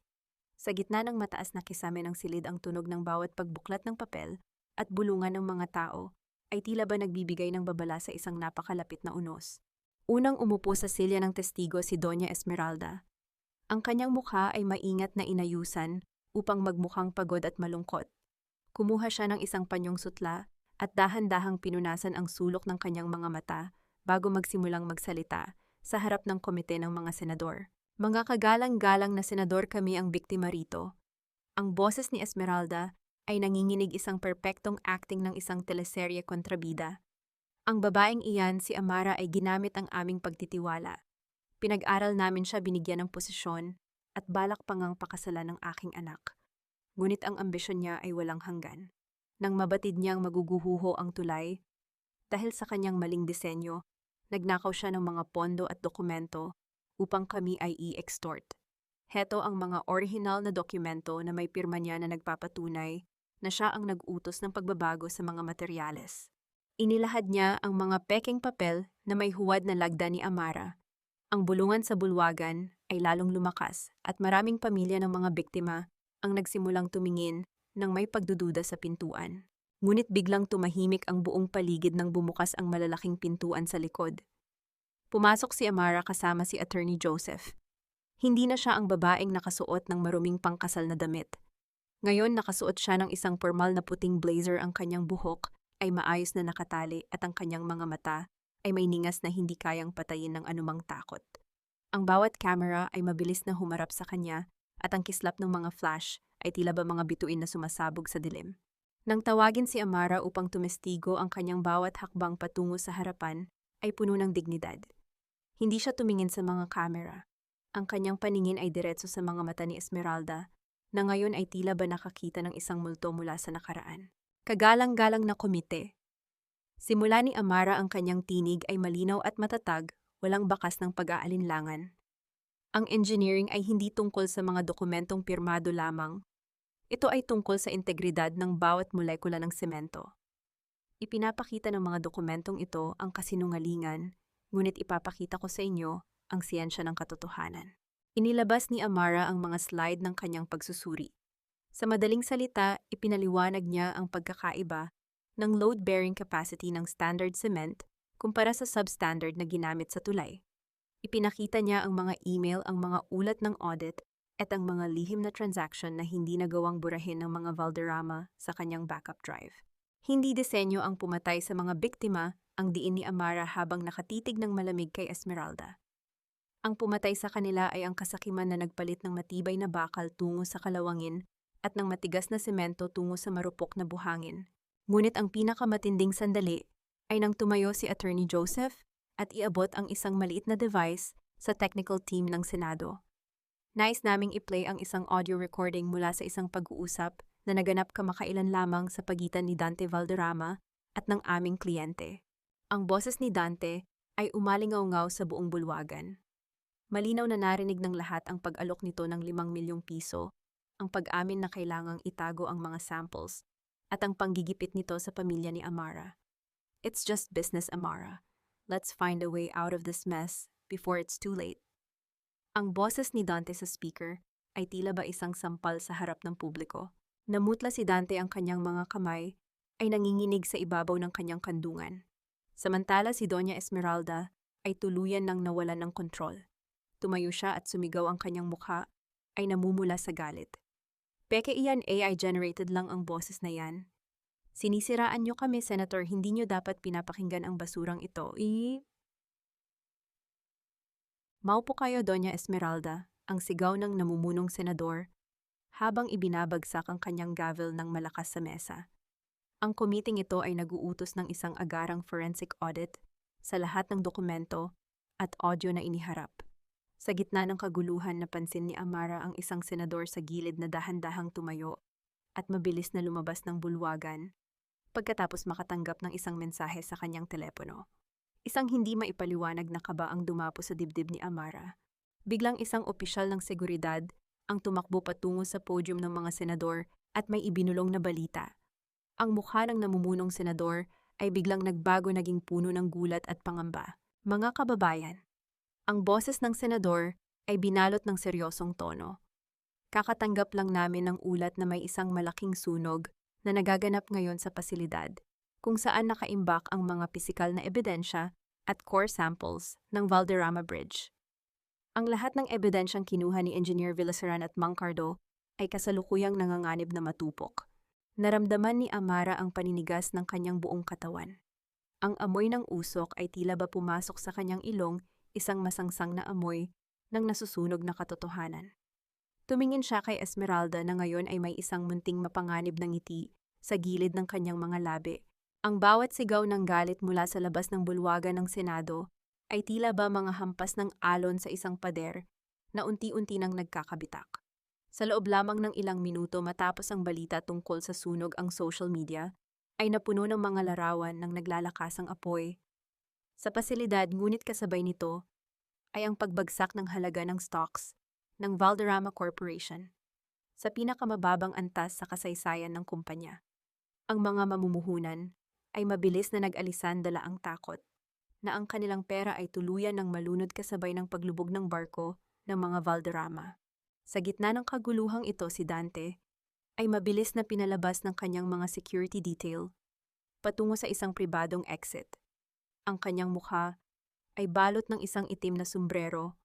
Sa gitna ng mataas na kisame ng silid, ang tunog ng bawat pagbuklat ng papel at bulungan ng mga tao ay tila ba nagbibigay ng babala sa isang napakalapit na unos. Unang umupo sa silya ng testigo si Doña Esmeralda. Ang kanyang mukha ay maingat na inayusan upang magmukhang pagod at malungkot. Kumuha siya ng isang panyong sutla at dahan-dahang pinunasan ang sulok ng kanyang mga mata bago magsimulang magsalita sa harap ng komite ng mga senador. Mga kagalang-galang na senador kami ang biktima rito. Ang boses ni Esmeralda ay nanginginig isang perpektong acting ng isang teleserye kontrabida. Ang babaeng iyan, si Amara, ay ginamit ang aming pagtitiwala. Pinag-aral namin siya, binigyan ng posisyon at balak pangang pakasalan ng aking anak. Ngunit ang ambisyon niya ay walang hanggan. Nang mabatid niyang maguguhuho ang tulay, dahil sa kanyang maling disenyo, nagnakaw siya ng mga pondo at dokumento upang kami ay i-extort. Heto ang mga original na dokumento na may pirma niya na nagpapatunay na siya ang nag-utos ng pagbabago sa mga materyales. Inilahad niya ang mga peking papel na may huwad na lagda ni Amara. Ang bulungan sa bulwagan ay lalong lumakas at maraming pamilya ng mga biktima ang nagsimulang tumingin nang may pagdududa sa pintuan. Ngunit biglang tumahimik ang buong paligid nang bumukas ang malalaking pintuan sa likod. Pumasok si Amara kasama si Attorney Joseph. Hindi na siya ang babaeng nakasuot ng maruming pangkasal na damit. Ngayon nakasuot siya ng isang formal na puting blazer, ang kanyang buhok ay maayos na nakatali at ang kanyang mga mata ay may ningas na hindi kayang patayin ng anumang takot. Ang bawat camera ay mabilis na humarap sa kanya at ang kislap ng mga flash ay tila ba mga bituin na sumasabog sa dilim. Nang tawagin si Amara upang tumestigo, ang kanyang bawat hakbang patungo sa harapan ay puno ng dignidad. Hindi siya tumingin sa mga camera. Ang kanyang paningin ay diretso sa mga mata ni Esmeralda, na ngayon ay tila ba nakakita ng isang multo mula sa nakaraan. Kagalang-galang na komite. Simula ni Amara, ang kanyang tinig ay malinaw at matatag, walang bakas ng pag-aalinlangan. Ang engineering ay hindi tungkol sa mga dokumentong pirmado lamang. Ito ay tungkol sa integridad ng bawat molekula ng semento. Ipinapakita ng mga dokumentong ito ang kasinungalingan, ngunit ipapakita ko sa inyo ang siyensya ng katotohanan. Inilabas ni Amara ang mga slide ng kanyang pagsusuri. Sa madaling salita, ipinaliwanag niya ang pagkakaiba ng load-bearing capacity ng standard cement kumpara sa substandard na ginamit sa tulay. Ipinakita niya ang mga email, ang mga ulat ng audit, at ang mga lihim na transaction na hindi nagawang burahin ng mga Valderrama sa kanyang backup drive. Hindi disenyo ang pumatay sa mga biktima, ang diin ni Amara habang nakatitig ng malamig kay Esmeralda. Ang pumatay sa kanila ay ang kasakiman na nagpalit ng matibay na bakal tungo sa kalawangin at ng matigas na semento tungo sa marupok na buhangin. Ngunit ang pinakamatinding sandali ay nang tumayo si Attorney Joseph at iabot ang isang maliit na device sa technical team ng Senado. Nais naming i-play ang isang audio recording mula sa isang pag-uusap na naganap kamakailan lamang sa pagitan ni Dante Valderrama at ng aming kliyente. Ang boses ni Dante ay umalingaw-ngaw sa buong bulwagan. Malinaw na narinig ng lahat ang pag-alok nito ng 5 milyong piso, ang pag-amin na kailangang itago ang mga samples, at ang panggigipit nito sa pamilya ni Amara. It's just business, Amara. Let's find a way out of this mess before it's too late. Ang boses ni Dante sa speaker ay tila ba isang sampal sa harap ng publiko. Namutla si Dante, ang kanyang mga kamay ay nanginginig sa ibabaw ng kanyang kandungan. Samantala si Doña Esmeralda ay tuluyan nang nawalan ng kontrol. Tumayo siya at sumigaw, ang kanyang mukha ay namumula sa galit. Peke iyan, AI-generated lang ang boses na yan. Sinisiraan niyo kami, Senator, hindi niyo dapat pinapakinggan ang basurang ito. Maupo kayo, Doña Esmeralda, ang sigaw ng namumunong senador, habang ibinabagsak ang kanyang gavel ng malakas sa mesa. Ang komiting ito ay nag-uutos ng isang agarang forensic audit sa lahat ng dokumento at audio na iniharap. Sa gitna ng kaguluhan, napansin ni Amara ang isang senador sa gilid na dahan-dahang tumayo at mabilis na lumabas ng bulwagan pagkatapos makatanggap ng isang mensahe sa kanyang telepono. Isang hindi maipaliwanag na kaba ang dumapo sa dibdib ni Amara. Biglang isang opisyal ng seguridad ang tumakbo patungo sa podium ng mga senador at may ibinulong na balita. Ang mukha ng namumunong senador ay biglang nagbago, naging puno ng gulat at pangamba. Mga kababayan, ang boses ng senador ay binalot ng seryosong tono. Kakatanggap lang namin ng ulat na may isang malaking sunog na nagaganap ngayon sa pasilidad, kung saan nakaimbak ang mga pisikal na ebidensya at core samples ng Valderrama Bridge. Ang lahat ng ebidensyang kinuha ni Engineer Villaseran at Mangcardo ay kasalukuyang nanganganib na matupok. Naramdaman ni Amara ang paninigas ng kanyang buong katawan. Ang amoy ng usok ay tila ba pumasok sa kanyang ilong, isang masangsang na amoy ng nasusunog na katotohanan. Tumingin siya kay Esmeralda na ngayon ay may isang munting mapanganib ng ngiti sa gilid ng kanyang mga labi. Ang bawat sigaw ng galit mula sa labas ng bulwagan ng Senado ay tila ba mga hampas ng alon sa isang pader na unti-unti nang nagkakabitak. Sa loob lamang ng ilang minuto matapos ang balita tungkol sa sunog, ang social media ay napuno ng mga larawan ng naglalakasang apoy sa pasilidad, ngunit kasabay nito ay ang pagbagsak ng halaga ng stocks ng Valderrama Corporation sa pinakamababang antas sa kasaysayan ng kumpanya. Ang mga mamumuhunan ay mabilis na nag-alisan dala ang takot na ang kanilang pera ay tuluyan ng malunod kasabay ng paglubog ng barko ng mga Valderrama. Sa gitna ng kaguluhang ito, si Dante ay mabilis na pinalabas ng kanyang mga security detail patungo sa isang pribadong exit. Ang kanyang mukha ay balot ng isang itim na sombrero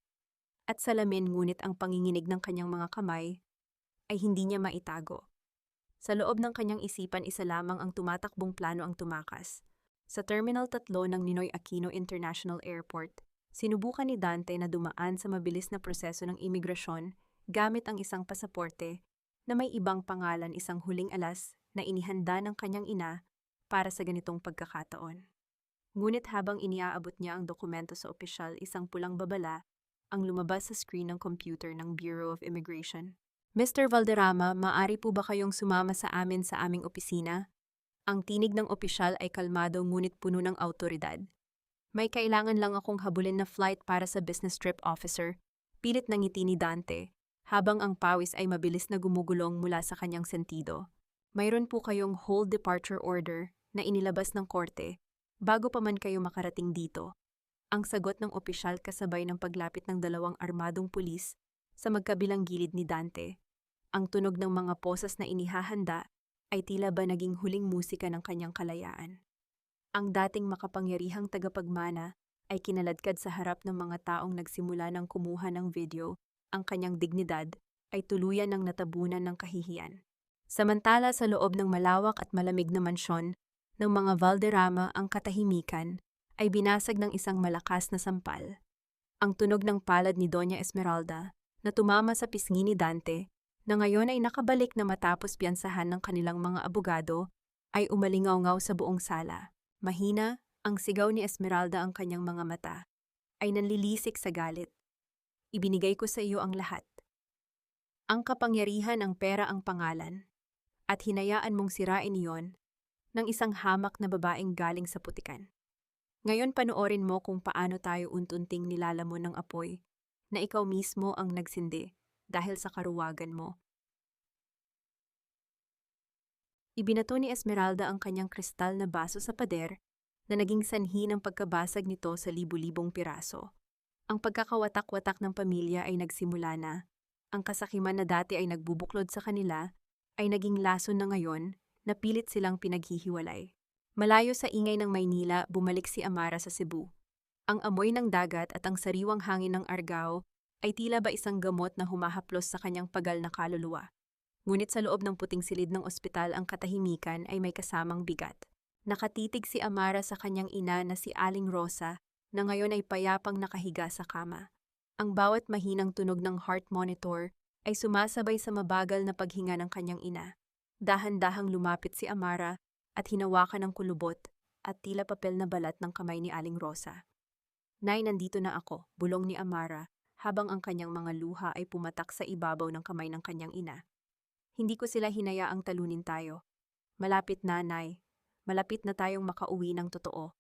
at salamin, ngunit ang panginginig ng kanyang mga kamay ay hindi niya maitago. Sa loob ng kanyang isipan, isa lamang ang tumatakbong plano ang tumakas. Sa Terminal 3 ng Ninoy Aquino International Airport, sinubukan ni Dante na dumaan sa mabilis na proseso ng imigrasyon gamit ang isang pasaporte na may ibang pangalan, isang huling alas na inihanda ng kanyang ina para sa ganitong pagkakataon. Ngunit habang iniaabot niya ang dokumento sa opisyal, isang pulang babala ang lumabas sa screen ng computer ng Bureau of Immigration. Mr. Valderrama, maaari po ba kayong sumama sa amin sa aming opisina? Ang tinig ng opisyal ay kalmado ngunit puno ng awtoridad. May kailangan lang akong habulin na flight para sa business trip, officer. Pilit ng ngiti ni Dante, habang ang pawis ay mabilis na gumugulong mula sa kanyang sentido. Mayroon po kayong hold departure order na inilabas ng korte bago pa man kayo makarating dito. Ang sagot ng opisyal kasabay ng paglapit ng dalawang armadong pulis sa magkabilang gilid ni Dante. Ang tunog ng mga posas na inihahanda ay tila ba naging huling musika ng kanyang kalayaan. Ang dating makapangyarihang tagapagmana ay kinaladkad sa harap ng mga taong nagsimula ng kumuha ng video. Ang kanyang dignidad ay tuluyan ng natabunan ng kahihiyan. Samantala, sa loob ng malawak at malamig na mansyon ng mga Valderrama, ang katahimikan ay binasag ng isang malakas na sampal. Ang tunog ng palad ni Doña Esmeralda na tumama sa pisngi ni Dante, na ngayon ay nakabalik na matapos piyansahan ng kanilang mga abogado, ay umalingaw-ngaw sa buong sala. Mahina ang sigaw ni Esmeralda, ang kanyang mga mata ay nanlilisik sa galit. Ibinigay ko sa iyo ang lahat. Ang kapangyarihan, ang pera, ang pangalan, at hinayaan mong sirain iyon ng isang hamak na babaeng galing sa putikan. Ngayon panoorin mo kung paano tayo untunting nilalamon ng apoy na ikaw mismo ang nagsindi dahil sa karuwagan mo. Ibinato ni Esmeralda ang kanyang kristal na baso sa pader na naging sanhi ng pagkabasag nito sa libu-libong piraso. Ang pagkakawatak-watak ng pamilya ay nagsimula na. Ang kasakiman na dati ay nagbubuklod sa kanila ay naging lason na ngayon na pilit silang pinaghihiwalay. Malayo sa ingay ng Maynila, bumalik si Amara sa Cebu. Ang amoy ng dagat at ang sariwang hangin ng Argao ay tila ba isang gamot na humahaplos sa kanyang pagal na kaluluwa. Ngunit sa loob ng puting silid ng ospital, ang katahimikan ay may kasamang bigat. Nakatitig si Amara sa kanyang ina na si Aling Rosa, na ngayon ay payapang nakahiga sa kama. Ang bawat mahinang tunog ng heart monitor ay sumasabay sa mabagal na paghinga ng kanyang ina. Dahan-dahang lumapit si Amara at hinawakan ng kulubot at tila papel na balat ng kamay ni Aling Rosa. "Nay, nandito na ako," bulong ni Amara habang ang kanyang mga luha ay pumatak sa ibabaw ng kamay ng kanyang ina. "Hindi ko sila hinayaang talunin tayo. Malapit na, Nay. Malapit na tayong makauwi ng totoo."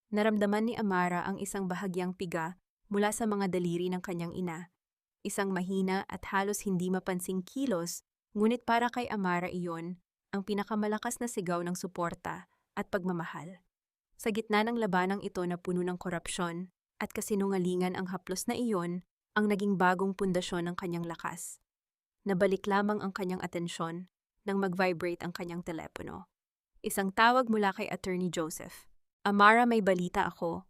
Naramdaman ni Amara ang isang bahagyang piga mula sa mga daliri ng kanyang ina. Isang mahina at halos hindi mapansing kilos, ngunit para kay Amara iyon ang pinakamalakas na sigaw ng suporta at pagmamahal. Sa gitna ng labanang ito na puno ng korupsyon at kasinungalingan, ang haplos na iyon ang naging bagong pundasyon ng kanyang lakas. Nabalik lamang ang kanyang atensyon nang mag-vibrate ang kanyang telepono. Isang tawag mula kay Attorney Joseph. "Amara, may balita ako."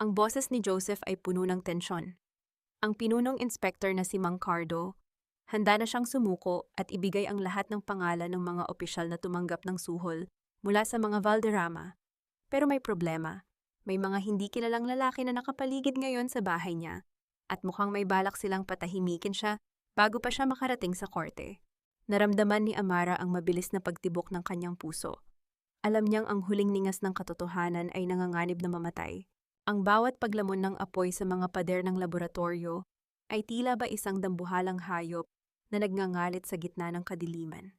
Ang boses ni Joseph ay puno ng tensyon. Ang pinunong inspektor na si Mang Cardo Handa na siyang sumuko at ibigay ang lahat ng pangalan ng mga opisyal na tumanggap ng suhol mula sa mga Valderrama. Pero may problema. May mga hindi kilalang lalaki na nakapaligid ngayon sa bahay niya at mukhang may balak silang patahimikin siya bago pa siya makarating sa korte. Naramdaman ni Amara ang mabilis na pagtibok ng kanyang puso. Alam niyang ang huling ningas ng katotohanan ay nanganganib na mamatay. Ang bawat paglamon ng apoy sa mga pader ng laboratorio ay tila ba isang dambuhalang hayop na nagngangalit sa gitna ng kadiliman.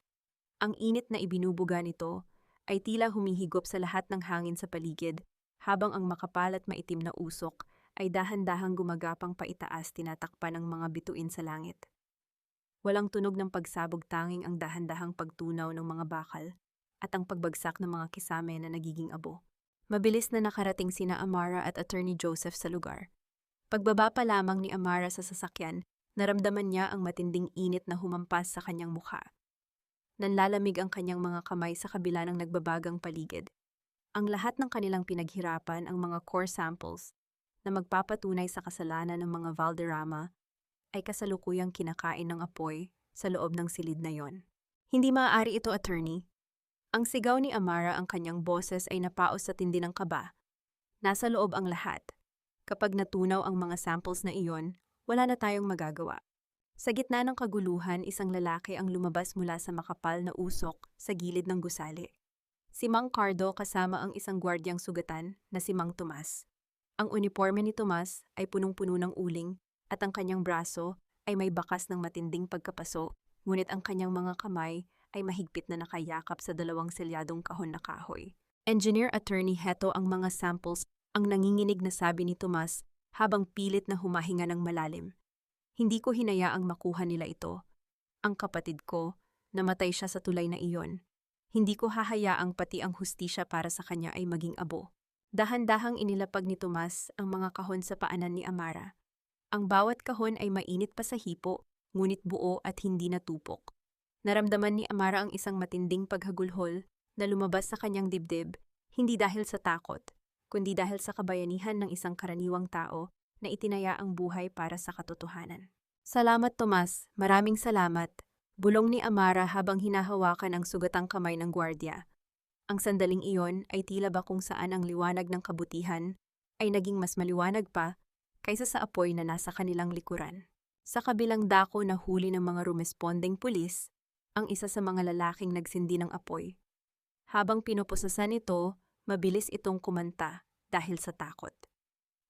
Ang init na ibinubuga nito ay tila humihigop sa lahat ng hangin sa paligid, habang ang makapal at maitim na usok ay dahan-dahang gumagapang paitaas tinatakpan ng mga bituin sa langit. Walang tunog ng pagsabog, tanging ang dahan-dahang pagtunaw ng mga bakal at ang pagbagsak ng mga kisame na nagiging abo. Mabilis na nakarating sina Amara at Attorney Joseph sa lugar. Pagbaba pa lamang ni Amara sa sasakyan, naramdaman niya ang matinding init na humampas sa kanyang mukha. Nanlalamig ang kanyang mga kamay sa kabila ng nagbabagang paligid. Ang lahat ng kanilang pinaghirapan, ang mga core samples na magpapatunay sa kasalanan ng mga Valderrama, ay kasalukuyang kinakain ng apoy sa loob ng silid na yon. Hindi maaari ito, attorney. Ang sigaw ni Amara, ang kanyang boses ay napaos sa tindi ng kaba. Nasa loob ang lahat. Kapag natunaw ang mga samples na iyon, wala na tayong magagawa. Sa gitna ng kaguluhan, isang lalaki ang lumabas mula sa makapal na usok sa gilid ng gusali. Si Mang Cardo kasama ang isang gwardyang sugatan na si Mang Tomas. Ang uniforme ni Tomas ay punong-puno ng uling at ang kanyang braso ay may bakas ng matinding pagkapaso, ngunit ang kanyang mga kamay ay mahigpit na nakayakap sa dalawang selyadong kahon na kahoy. Engineer Attorney, heto ang mga samples, ang nanginginig na sabi ni Tomas habang pilit na humahinga ng malalim. Hindi ko hinayaang makuha nila ito. Ang kapatid ko, namatay siya sa tulay na iyon. Hindi ko hahayaang pati ang hustisya para sa kanya ay maging abo. Dahan-dahang inilapag ni Tomas ang mga kahon sa paanan ni Amara. Ang bawat kahon ay mainit pa sa hipo, ngunit buo at hindi natupok. Naramdaman ni Amara ang isang matinding paghagulhol na lumabas sa kanyang dibdib, hindi dahil sa takot, kundi dahil sa kabayanihan ng isang karaniwang tao na itinaya ang buhay para sa katotohanan. Salamat, Tomas. Maraming salamat. Bulong ni Amara habang hinahawakan ang sugatang kamay ng gwardya. Ang sandaling iyon ay tila ba kung saan ang liwanag ng kabutihan ay naging mas maliwanag pa kaysa sa apoy na nasa kanilang likuran. Sa kabilang dako na huli ng mga rumesponding pulis, ang isa sa mga lalaking nagsindi ng apoy. Habang pinupusasan ito, mabilis itong kumanta dahil sa takot.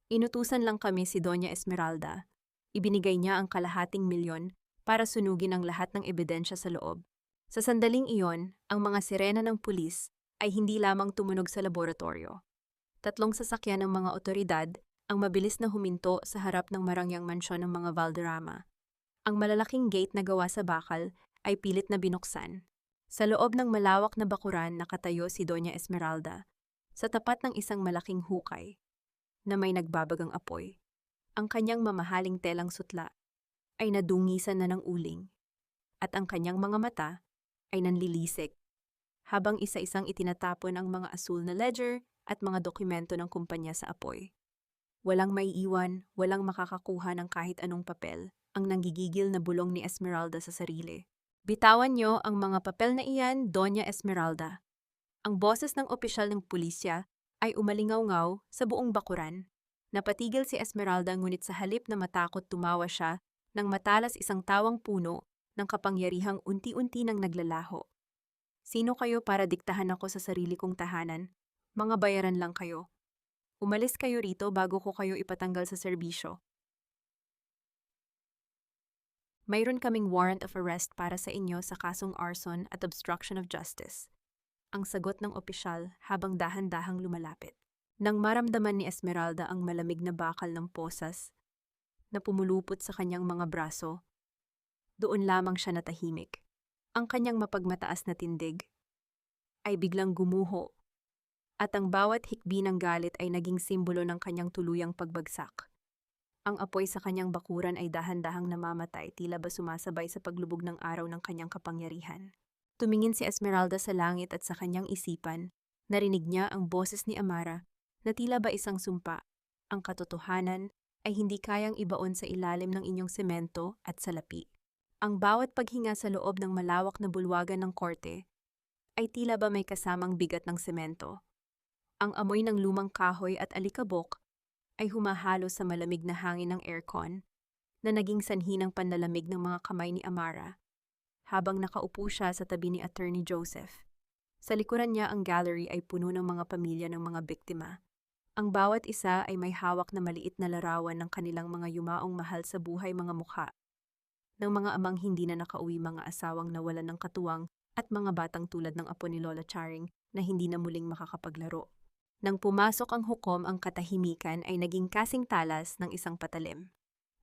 Inutusan lang kami si Doña Esmeralda. Ibinigay niya ang kalahating milyon para sunugin ang lahat ng ebidensya sa loob. Sa sandaling iyon, ang mga sirena ng pulis ay hindi lamang tumunog sa laboratorio. 3 sasakyan ng mga otoridad ang mabilis na huminto sa harap ng marangyang mansyon ng mga Valderrama. Ang malalaking gate na gawa sa bakal ay pilit na binuksan. Sa loob ng malawak na bakuran nakatayo si Doña Esmeralda, sa tapat ng isang malaking hukay na may nagbabagang apoy. Ang kanyang mamahaling telang sutla ay nadungisan na ng uling, at ang kanyang mga mata ay nanlilisik, habang isa-isang itinatapon ang mga asul na ledger at mga dokumento ng kumpanya sa apoy. Walang maiiwan, walang makakakuha ng kahit anong papel, ang nanggigigil na bulong ni Esmeralda sa sarili. Bitawan niyo ang mga papel na iyan, Doña Esmeralda. Ang boses ng opisyal ng pulisya ay umalingaw-ngaw sa buong bakuran. Napatigil si Esmeralda, ngunit sa halip na matakot tumawa siya nang matalas isang tawang puno ng kapangyarihang unti-unti nang naglalaho. Sino kayo para diktahan ako sa sarili kong tahanan? Mga bayaran lang kayo. Umalis kayo rito bago ko kayo ipatanggal sa serbisyo. Mayroon kaming warrant of arrest para sa inyo sa kasong arson at obstruction of justice. Ang sagot ng opisyal habang dahan-dahang lumalapit. Nang maramdaman ni Esmeralda ang malamig na bakal ng posas na pumulupot sa kanyang mga braso, doon lamang siya natahimik. Ang kanyang mapagmataas na tindig ay biglang gumuho, at ang bawat hikbi ng galit ay naging simbolo ng kanyang tuluyang pagbagsak. Ang apoy sa kanyang bakuran ay dahan-dahang namamatay, tila ba sumasabay sa paglubog ng araw ng kanyang kapangyarihan. Tumingin si Esmeralda sa langit at sa kanyang isipan, narinig niya ang boses ni Amara na tila ba isang sumpa. Ang katotohanan ay hindi kayang ibaon sa ilalim ng inyong semento at salapi. Ang bawat paghinga sa loob ng malawak na bulwagan ng korte ay tila ba may kasamang bigat ng semento. Ang amoy ng lumang kahoy at alikabok ay humahalo sa malamig na hangin ng aircon na naging sanhi ng panlalamig ng mga kamay ni Amara habang nakaupo siya sa tabi ni Attorney Joseph. Sa likuran niya ang gallery ay puno ng mga pamilya ng mga biktima. Ang bawat isa ay may hawak na maliit na larawan ng kanilang mga yumaong mahal sa buhay mga mukha, ng mga amang hindi na nakauwi, mga asawang nawalan ng katuwang, at mga batang tulad ng apo ni Lola Charing na hindi na muling makakapaglaro. Nang pumasok ang hukom, ang katahimikan ay naging kasing talas ng isang patalim.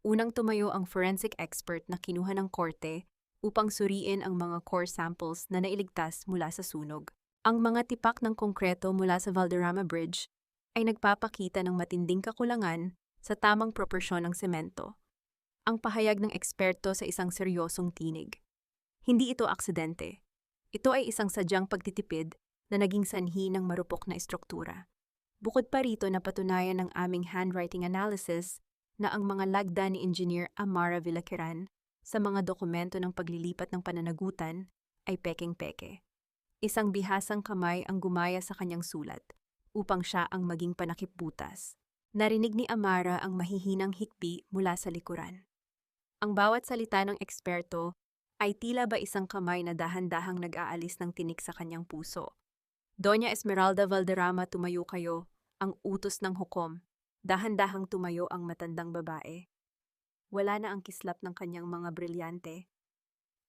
Unang tumayo ang forensic expert na kinuha ng korte upang suriin ang mga core samples na nailigtas mula sa sunog. Ang mga tipak ng konkreto mula sa Valderrama Bridge ay nagpapakita ng matinding kakulangan sa tamang proporsyon ng semento. Ang pahayag ng eksperto sa isang seryosong tinig. Hindi ito aksidente. Ito ay isang sadyang pagtitipid na naging sanhi ng marupok na estruktura. Bukod pa rito, napatunayan ng aming handwriting analysis na ang mga lagda ni Engineer Amara Villaquiran sa mga dokumento ng paglilipat ng pananagutan ay pekeng-peke. Isang bihasang kamay ang gumaya sa kanyang sulat upang siya ang maging panakipbutas. Narinig ni Amara ang mahihinang hikbi mula sa likuran. Ang bawat salita ng eksperto ay tila ba isang kamay na dahan-dahang nag-aalis ng tinik sa kanyang puso. Doña Esmeralda Valderrama, tumayo kayo, ang utos ng hukom. Dahan-dahang tumayo ang matandang babae. Wala na ang kislap ng kanyang mga brilyante.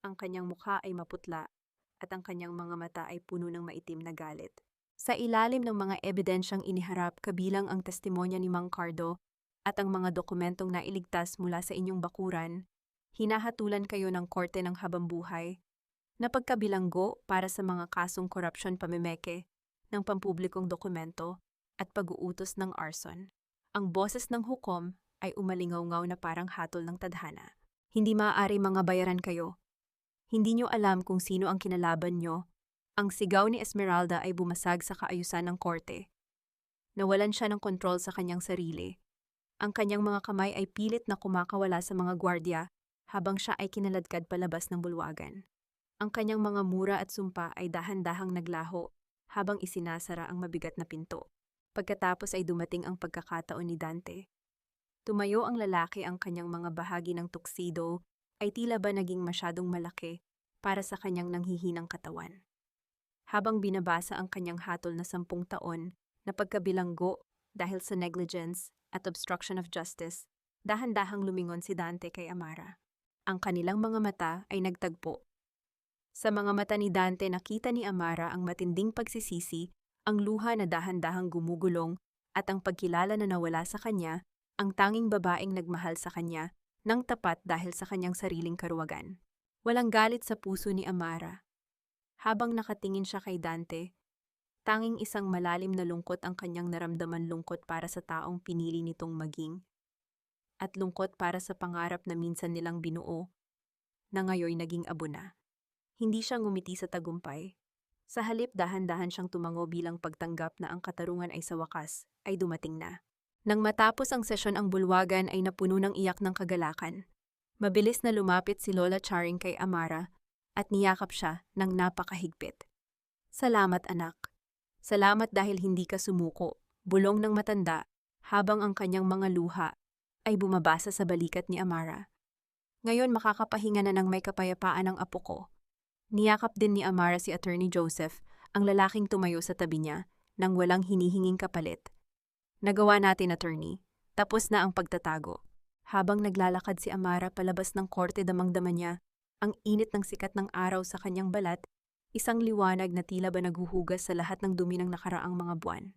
Ang kanyang mukha ay maputla at ang kanyang mga mata ay puno ng maitim na galit. Sa ilalim ng mga ebidensyang iniharap, kabilang ang testimonya ni Mang Cardo at ang mga dokumentong nailigtas mula sa inyong bakuran, hinahatulan kayo ng korte ng habambuhay na pagkabilanggo para sa mga kasong korupsyon, pamemeke ng pampublikong dokumento at pag-uutos ng arson. Ang boses ng hukom ay umalingaw-ngaw na parang hatol ng tadhana. Hindi maaari mga bayaran kayo. Hindi nyo alam kung sino ang kinalaban nyo. Ang sigaw ni Esmeralda ay bumasag sa kaayusan ng korte. Nawalan siya ng kontrol sa kanyang sarili. Ang kanyang mga kamay ay pilit na kumakawala sa mga gwardya habang siya ay kinaladkad palabas ng bulwagan. Ang kanyang mga mura at sumpa ay dahan-dahang naglaho habang isinasara ang mabigat na pinto. Pagkatapos ay dumating ang pagkakataon ni Dante. Tumayo ang lalaki, ang kanyang mga bahagi ng tuxedo ay tila ba naging masyadong malaki para sa kanyang nanghihinang katawan. Habang binabasa ang kanyang hatol na 10 taon na pagkabilanggo dahil sa negligence at obstruction of justice, dahan-dahang lumingon si Dante kay Amara. Ang kanilang mga mata ay nagtagpo. Sa mga mata ni Dante, nakita ni Amara ang matinding pagsisisi, ang luha na dahan-dahang gumugulong, at ang pagkilala na nawala sa kanya, ang tanging babaeng nagmahal sa kanya, nang tapat dahil sa kanyang sariling karuwagan. Walang galit sa puso ni Amara. Habang nakatingin siya kay Dante, tanging isang malalim na lungkot ang kanyang naramdaman, lungkot para sa taong pinili nitong maging, at lungkot para sa pangarap na minsan nilang binuo, na ngayon naging abo na. Hindi siya ngumiti sa tagumpay. Sa halip, dahan-dahan siyang tumango bilang pagtanggap na ang katarungan ay sa wakas, ay dumating na. Nang matapos ang sesyon, ang bulwagan ay napuno ng iyak ng kagalakan. Mabilis na lumapit si Lola Charing kay Amara at niyakap siya ng napakahigpit. Salamat anak. Salamat dahil hindi ka sumuko, bulong ng matanda habang ang kanyang mga luha ay bumabasa sa balikat ni Amara. Ngayon makakapahinga na ng may kapayapaan ang apo ko. Niyakap din ni Amara si Attorney Joseph, ang lalaking tumayo sa tabi niya, nang walang hinihinging kapalit. Nagawa natin, attorney. Tapos na ang pagtatago. Habang naglalakad si Amara palabas ng korte, damang-dama niya ang init ng sikat ng araw sa kanyang balat, isang liwanag na tila ba naghuhugas sa lahat ng dumi ng nakaraang mga buwan.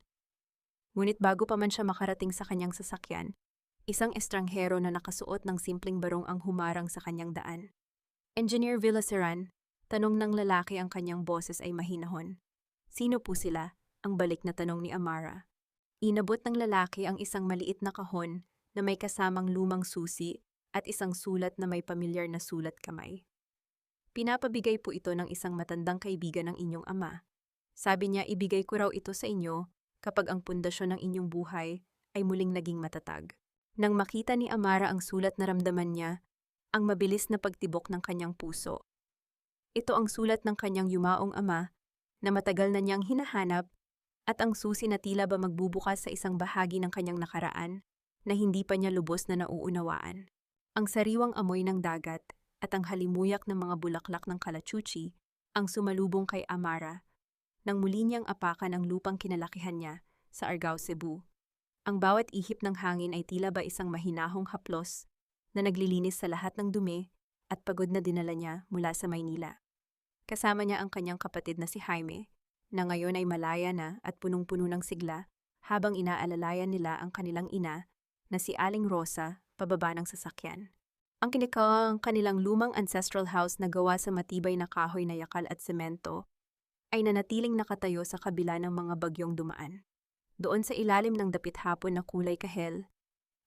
Ngunit bago pa man siya makarating sa kanyang sasakyan, isang estranghero na nakasuot ng simpleng barong ang humarang sa kanyang daan. Engineer Villaseran, tanong ng lalaki, ang kanyang boses ay mahinahon. Sino po sila? Ang balik na tanong ni Amara. Inabot ng lalaki ang isang maliit na kahon na may kasamang lumang susi at isang sulat na may pamilyar na sulat kamay. Pinapabigay po ito ng isang matandang kaibigan ng inyong ama. Sabi niya ibigay ko raw ito sa inyo kapag ang pundasyon ng inyong buhay ay muling naging matatag. Nang makita ni Amara ang sulat, naramdaman niya ang mabilis na pagtibok ng kanyang puso. Ito ang sulat ng kanyang yumaong ama na matagal na niyang hinahanap at ang susi na tila ba magbubukas sa isang bahagi ng kanyang nakaraan na hindi pa niya lubos na nauunawaan. Ang sariwang amoy ng dagat at ang halimuyak ng mga bulaklak ng kalachuchi ang sumalubong kay Amara nang muli niyang apakan ang lupang kinalakihan niya sa Argao, Cebu. Ang bawat ihip ng hangin ay tila ba isang mahinahong haplos na naglilinis sa lahat ng dumi at pagod na dinala niya mula sa Maynila. Kasama niya ang kanyang kapatid na si Jaime, na ngayon ay malaya na at punong-puno ng sigla habang inaalalayan nila ang kanilang ina na si Aling Rosa pababa ng sasakyan. Ang kanilang lumang ancestral house na gawa sa matibay na kahoy na yakal at semento ay nanatiling nakatayo sa kabila ng mga bagyong dumaan. Doon sa ilalim ng dapit hapon na kulay kahel,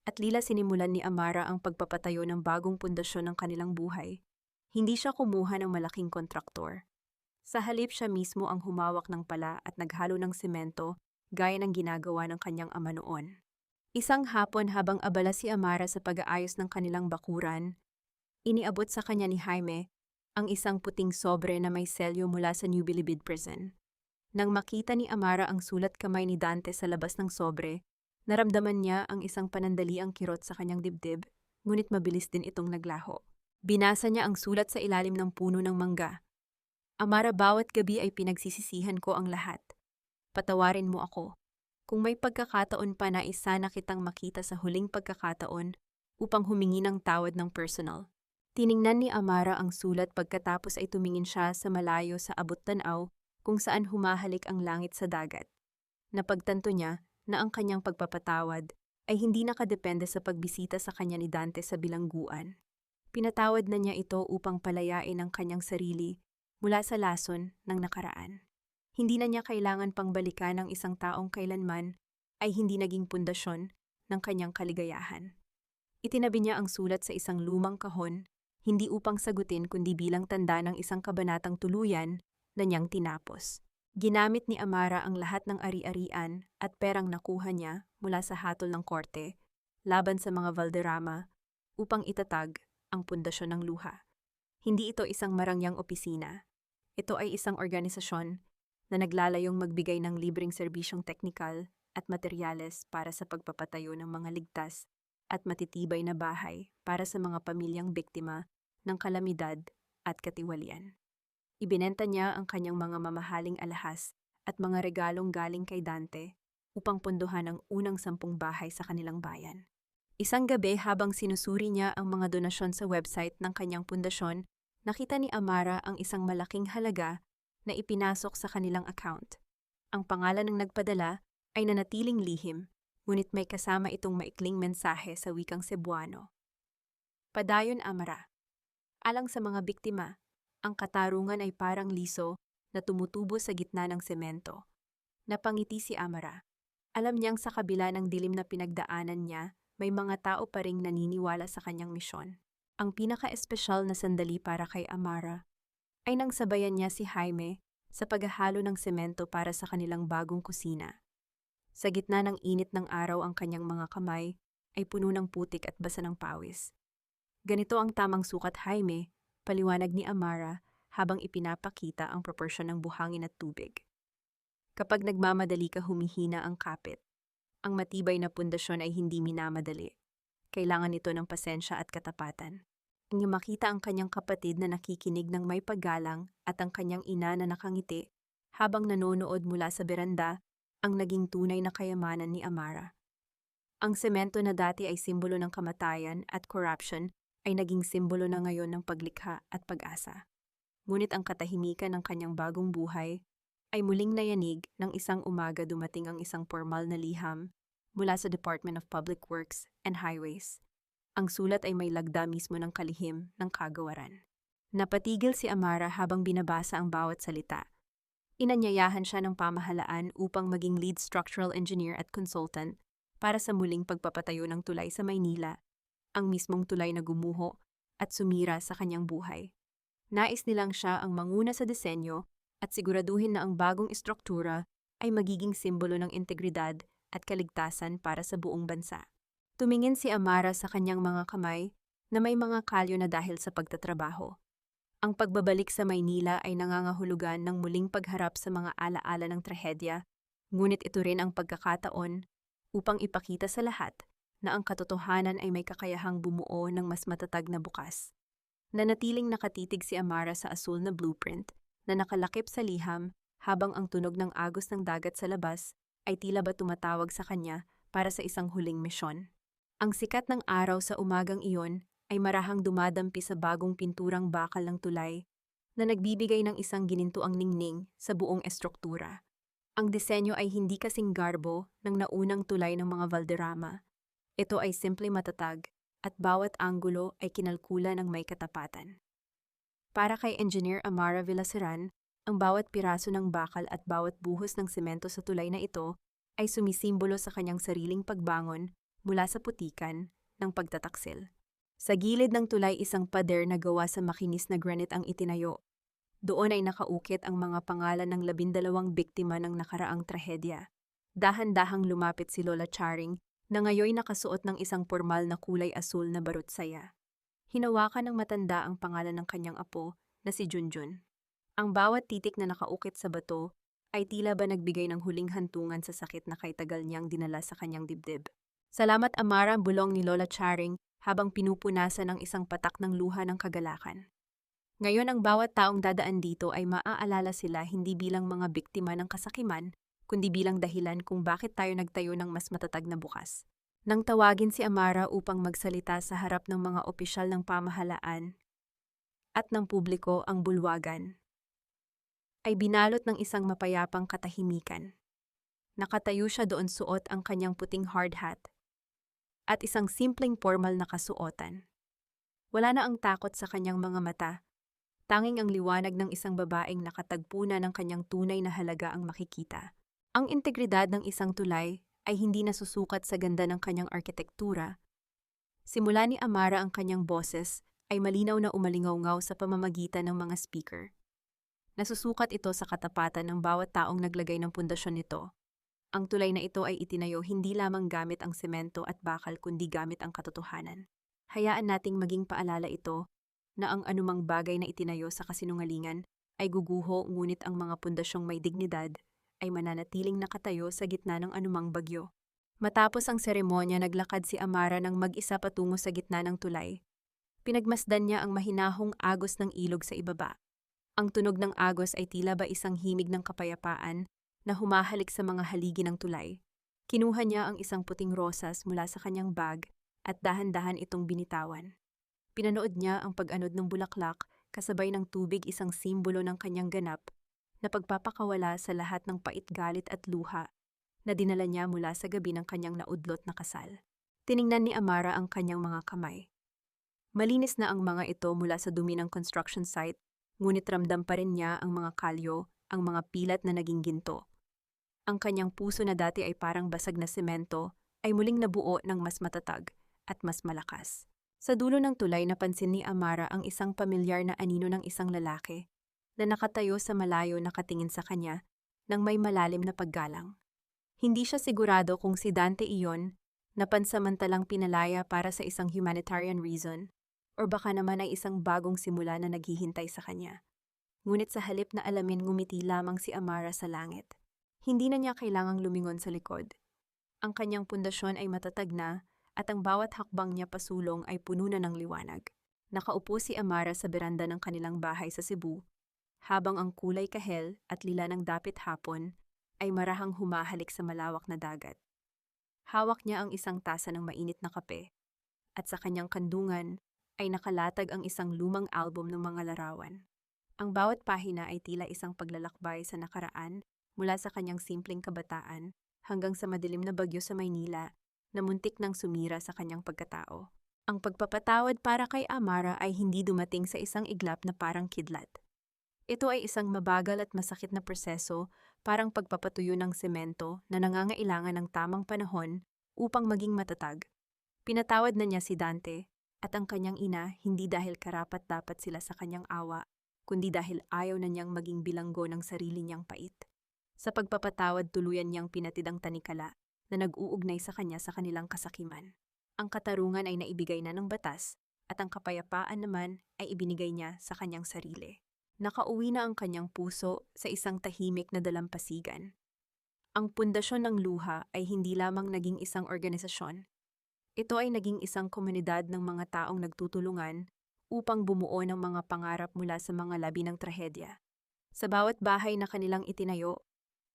at lila sinimulan ni Amara ang pagpapatayo ng bagong pundasyon ng kanilang buhay. Hindi siya kumuha ng malaking kontraktor. Sa halip siya mismo ang humawak ng pala at naghalo ng semento gaya ng ginagawa ng kanyang ama noon. Isang hapon habang abala si Amara sa pag-aayos ng kanilang bakuran, iniabot sa kanya ni Jaime ang isang puting sobre na may selyo mula sa New Bilibid Prison. Nang makita ni Amara ang sulat kamay ni Dante sa labas ng sobre, naramdaman niya ang isang panandaliang kirot sa kanyang dibdib, ngunit mabilis din itong naglaho. Binasa niya ang sulat sa ilalim ng puno ng mangga. Amara, bawat gabi ay pinagsisisihan ko ang lahat. Patawarin mo ako. Kung may pagkakataon pa na isa na kitang makita sa huling pagkakataon upang humingi ng tawad ng personal. Tiningnan ni Amara ang sulat pagkatapos ay tumingin siya sa malayo sa abot-tanaw kung saan humahalik ang langit sa dagat. Napagtanto niya na ang kanyang pagpapatawad ay hindi nakadepende sa pagbisita sa kanya ni Dante sa bilangguan. Pinatawad na niya ito upang palayain ang kanyang sarili mula sa lason ng nakaraan. Hindi na niya kailangan pang balikan ang isang taong kailanman ay hindi naging pundasyon ng kanyang kaligayahan. Itinabi niya ang sulat sa isang lumang kahon, hindi upang sagutin kundi bilang tanda ng isang kabanatang tuluyan na niyang tinapos. Ginamit ni Amara ang lahat ng ari-arian at perang nakuha niya mula sa hatol ng korte laban sa mga Valderrama upang itatag ang pundasyon ng luha. Hindi ito isang marangyang opisina. Ito ay isang organisasyon na naglalayong magbigay ng libreng serbisyong teknikal at materyales para sa pagpapatayo ng mga ligtas at matitibay na bahay para sa mga pamilyang biktima ng kalamidad at katiwalian. Ibinenta niya ang kanyang mga mamahaling alahas at mga regalong galing kay Dante upang punduhan ang unang 10 bahay sa kanilang bayan. Isang gabi habang sinusuri niya ang mga donasyon sa website ng kanyang pundasyon, nakita ni Amara ang isang malaking halaga na ipinasok sa kanilang account. Ang pangalan ng nagpadala ay nanatiling lihim, ngunit may kasama itong maikling mensahe sa wikang Cebuano. Padayon, Amara. Alang sa mga biktima, ang katarungan ay parang liso na tumutubo sa gitna ng semento. Napangiti si Amara. Alam niyang sa kabila ng dilim na pinagdaanan niya, may mga tao pa ring naniniwala sa kanyang misyon. Ang pinaka-espesyal na sandali para kay Amara ay nang sabayan niya si Jaime sa paghahalo ng semento para sa kanilang bagong kusina. Sa gitna ng init ng araw, ang kanyang mga kamay ay puno ng putik at basa ng pawis. Ganito ang tamang sukat, Jaime, paliwanag ni Amara habang ipinapakita ang proporsyon ng buhangin at tubig. Kapag nagmamadali ka, humihina ang kapit. Ang matibay na pundasyon ay hindi minamadali. Kailangan nito ng pasensya at katapatan. Nang makita ang kanyang kapatid na nakikinig ng may paggalang at ang kanyang ina na nakangiti habang nanonood mula sa beranda, ang naging tunay na kayamanan ni Amara. Ang semento na dati ay simbolo ng kamatayan at corruption ay naging simbolo na ngayon ng paglikha at pag-asa. Ngunit ang katahimikan ng kanyang bagong buhay ay muling nayanig ng isang umaga. Dumating ang isang formal na liham mula sa Department of Public Works and Highways. Ang sulat ay may lagda mismo ng kalihim ng kagawaran. Napatigil si Amara habang binabasa ang bawat salita. Inanyayahan siya ng pamahalaan upang maging lead structural engineer at consultant para sa muling pagpapatayo ng tulay sa Maynila, ang mismong tulay na gumuho at sumira sa kanyang buhay. Nais nilang siya ang manguna sa disenyo at siguraduhin na ang bagong istruktura ay magiging simbolo ng integridad at kaligtasan para sa buong bansa. Tumingin si Amara sa kanyang mga kamay na may mga kalyo na dahil sa pagtatrabaho. Ang pagbabalik sa Maynila ay nangangahulugan ng muling pagharap sa mga alaala ng trahedya, ngunit ito rin ang pagkakataon upang ipakita sa lahat na ang katotohanan ay may kakayahang bumuo ng mas matatag na bukas. Nanatiling nakatitig si Amara sa asul na blueprint na nakalakip sa liham habang ang tunog ng agos ng dagat sa labas ay tila ba tumatawag sa kanya para sa isang huling misyon. Ang sikat ng araw sa umagang iyon ay marahang dumadampi sa bagong pinturang bakal ng tulay na nagbibigay ng isang ginintuang ningning sa buong estruktura. Ang disenyo ay hindi kasing garbo ng naunang tulay ng mga Valderrama. Ito ay simple matatag at bawat anggulo ay kinalkula ng may katapatan. Para kay Engineer Amara Villaseran, ang bawat piraso ng bakal at bawat buhos ng semento sa tulay na ito ay sumisimbolo sa kanyang sariling pagbangon mula sa putikan ng pagtataksil. Sa gilid ng tulay isang pader na gawa sa makinis na granite ang itinayo. Doon ay nakaukit ang mga pangalan ng 12 biktima ng nakaraang trahedya. Dahan-dahang lumapit si Lola Charing na ngayoy nakasuot ng isang pormal na kulay asul na barutsaya. Hinawakan ng matanda ang pangalan ng kanyang apo na si Junjun. Ang bawat titik na nakaukit sa bato ay tila ba nagbigay ng huling hantungan sa sakit na kay tagal niyang dinala sa kanyang dibdib. Salamat Amara, bulong ni Lola Charing habang pinupunasan ng isang patak ng luha ng kagalakan. Ngayon ang bawat taong dadaan dito ay maaalala sila hindi bilang mga biktima ng kasakiman, kundi bilang dahilan kung bakit tayo nagtayo ng mas matatag na bukas. Nang tawagin si Amara upang magsalita sa harap ng mga opisyal ng pamahalaan at ng publiko ang bulwagan, ay binalot ng isang mapayapang katahimikan. Nakatayo siya doon suot ang kanyang puting hard hat at isang simpleng formal na kasuotan. Wala na ang takot sa kanyang mga mata, tanging ang liwanag ng isang babaeng nakatagpo na ng kanyang tunay na halaga ang makikita. Ang integridad ng isang tulay ay hindi nasusukat sa ganda ng kanyang arkitektura. Simula ni Amara ang kanyang boses ay malinaw na umalingaw-ngaw sa pamamagitan ng mga speaker. Nasusukat ito sa katapatan ng bawat taong naglagay ng pundasyon nito. Ang tulay na ito ay itinayo hindi lamang gamit ang semento at bakal kundi gamit ang katotohanan. Hayaan nating maging paalala ito na ang anumang bagay na itinayo sa kasinungalingan ay guguho ngunit ang mga pundasyong may dignidad ay mananatiling nakatayo sa gitna ng anumang bagyo. Matapos ang seremonya, naglakad si Amara ng mag-isa patungo sa gitna ng tulay. Pinagmasdan niya ang mahinahong agos ng ilog sa ibaba. Ang tunog ng agos ay tila ba isang himig ng kapayapaan na humahalik sa mga haligi ng tulay. Kinuha niya ang isang puting rosas mula sa kanyang bag at dahan-dahan itong binitawan. Pinanood niya ang pag-anod ng bulaklak kasabay ng tubig, isang simbolo ng kanyang ganap na pagpapakawala sa lahat ng pait-galit at luha na dinala niya mula sa gabi ng kanyang naudlot na kasal. Tiningnan ni Amara ang kanyang mga kamay. Malinis na ang mga ito mula sa dumi ng construction site, ngunit ramdam pa rin niya ang mga kalyo, ang mga pilat na naging ginto. Ang kanyang puso na dati ay parang basag na semento ay muling nabuo ng mas matatag at mas malakas. Sa dulo ng tulay napansin ni Amara ang isang pamilyar na anino ng isang lalaki na nakatayo sa malayo nakatingin sa kanya ng may malalim na paggalang. Hindi siya sigurado kung si Dante iyon na pansamantalang pinalaya para sa isang humanitarian reason o baka naman ay isang bagong simula na naghihintay sa kanya. Ngunit sa halip na alamin, ngumiti lamang si Amara sa langit. Hindi na niya kailangang lumingon sa likod. Ang kanyang pundasyon ay matatag na at ang bawat hakbang niya pasulong ay puno na ng liwanag. Nakaupo si Amara sa beranda ng kanilang bahay sa Cebu, habang ang kulay kahel at lila ng dapit hapon ay marahang humahalik sa malawak na dagat. Hawak niya ang isang tasa ng mainit na kape, at sa kanyang kandungan ay nakalatag ang isang lumang album ng mga larawan. Ang bawat pahina ay tila isang paglalakbay sa nakaraan mula sa kanyang simpleng kabataan hanggang sa madilim na bagyo sa Maynila na muntik nang sumira sa kanyang pagkatao. Ang pagpapatawad para kay Amara ay hindi dumating sa isang iglap na parang kidlat. Ito ay isang mabagal at masakit na proseso, parang pagpapatuyo ng semento na nangangailangan ng tamang panahon upang maging matatag. Pinatawad na niya si Dante at ang kanyang ina hindi dahil karapat-dapat sila sa kanyang awa, kundi dahil ayaw na niyang maging bilanggo ng sarili niyang pait. Sa pagpapatawad, tuluyan niyang pinatid ang tanikala na nag-uugnay sa kanya sa kanilang kasakiman. Ang katarungan ay naibigay na ng batas at ang kapayapaan naman ay ibinigay niya sa kanyang sarili. Nakauwi na ang kanyang puso sa isang tahimik na dalampasigan. Ang pundasyon ng luha ay hindi lamang naging isang organisasyon. Ito ay naging isang komunidad ng mga taong nagtutulungan upang bumuo ng mga pangarap mula sa mga labi ng trahedya. Sa bawat bahay na kanilang itinayo,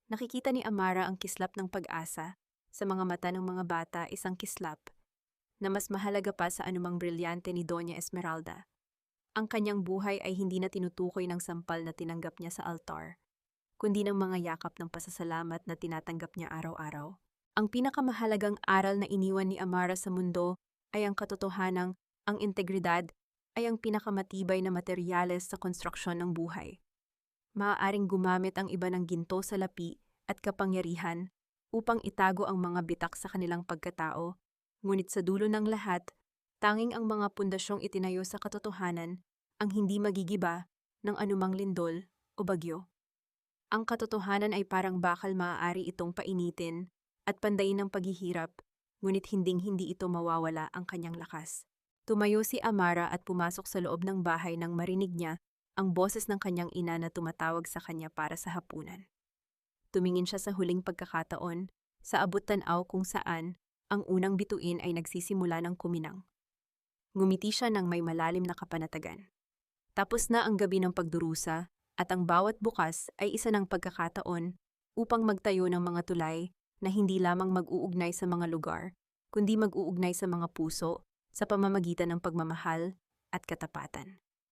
nakikita ni Amara ang kislap ng pag-asa. Sa mga mata ng mga bata, isang kislap na mas mahalaga pa sa anumang brilyante ni Doña Esmeralda. Ang kanyang buhay ay hindi na tinutukoy ng sampal na tinanggap niya sa altar, kundi ng mga yakap ng pasasalamat na tinatanggap niya araw-araw. Ang pinakamahalagang aral na iniwan ni Amara sa mundo ay ang katotohanang ang integridad ay ang pinakamatibay na materyales sa konstruksyon ng buhay. Maaaring gumamit ang iba ng ginto sa lapi at kapangyarihan upang itago ang mga bitak sa kanilang pagkatao, ngunit sa dulo ng lahat, tanging ang mga pundasyong itinayo sa katotohanan ang hindi magigiba ng anumang lindol o bagyo. Ang katotohanan ay parang bakal, maaari itong painitin at pandayin ng paghihirap, ngunit hinding-hindi ito mawawala ang kanyang lakas. Tumayo si Amara at pumasok sa loob ng bahay nang marinig niya ang boses ng kanyang ina na tumatawag sa kanya para sa hapunan. Tumingin siya sa huling pagkakataon, sa abot-tanaw kung saan ang unang bituin ay nagsisimula ng kuminang. Ngumiti siya ng may malalim na kapanatagan. Tapos na ang gabi ng pagdurusa at ang bawat bukas ay isa ng pagkakataon upang magtayo ng mga tulay na hindi lamang mag-uugnay sa mga lugar, kundi mag-uugnay sa mga puso sa pamamagitan ng pagmamahal at katapatan.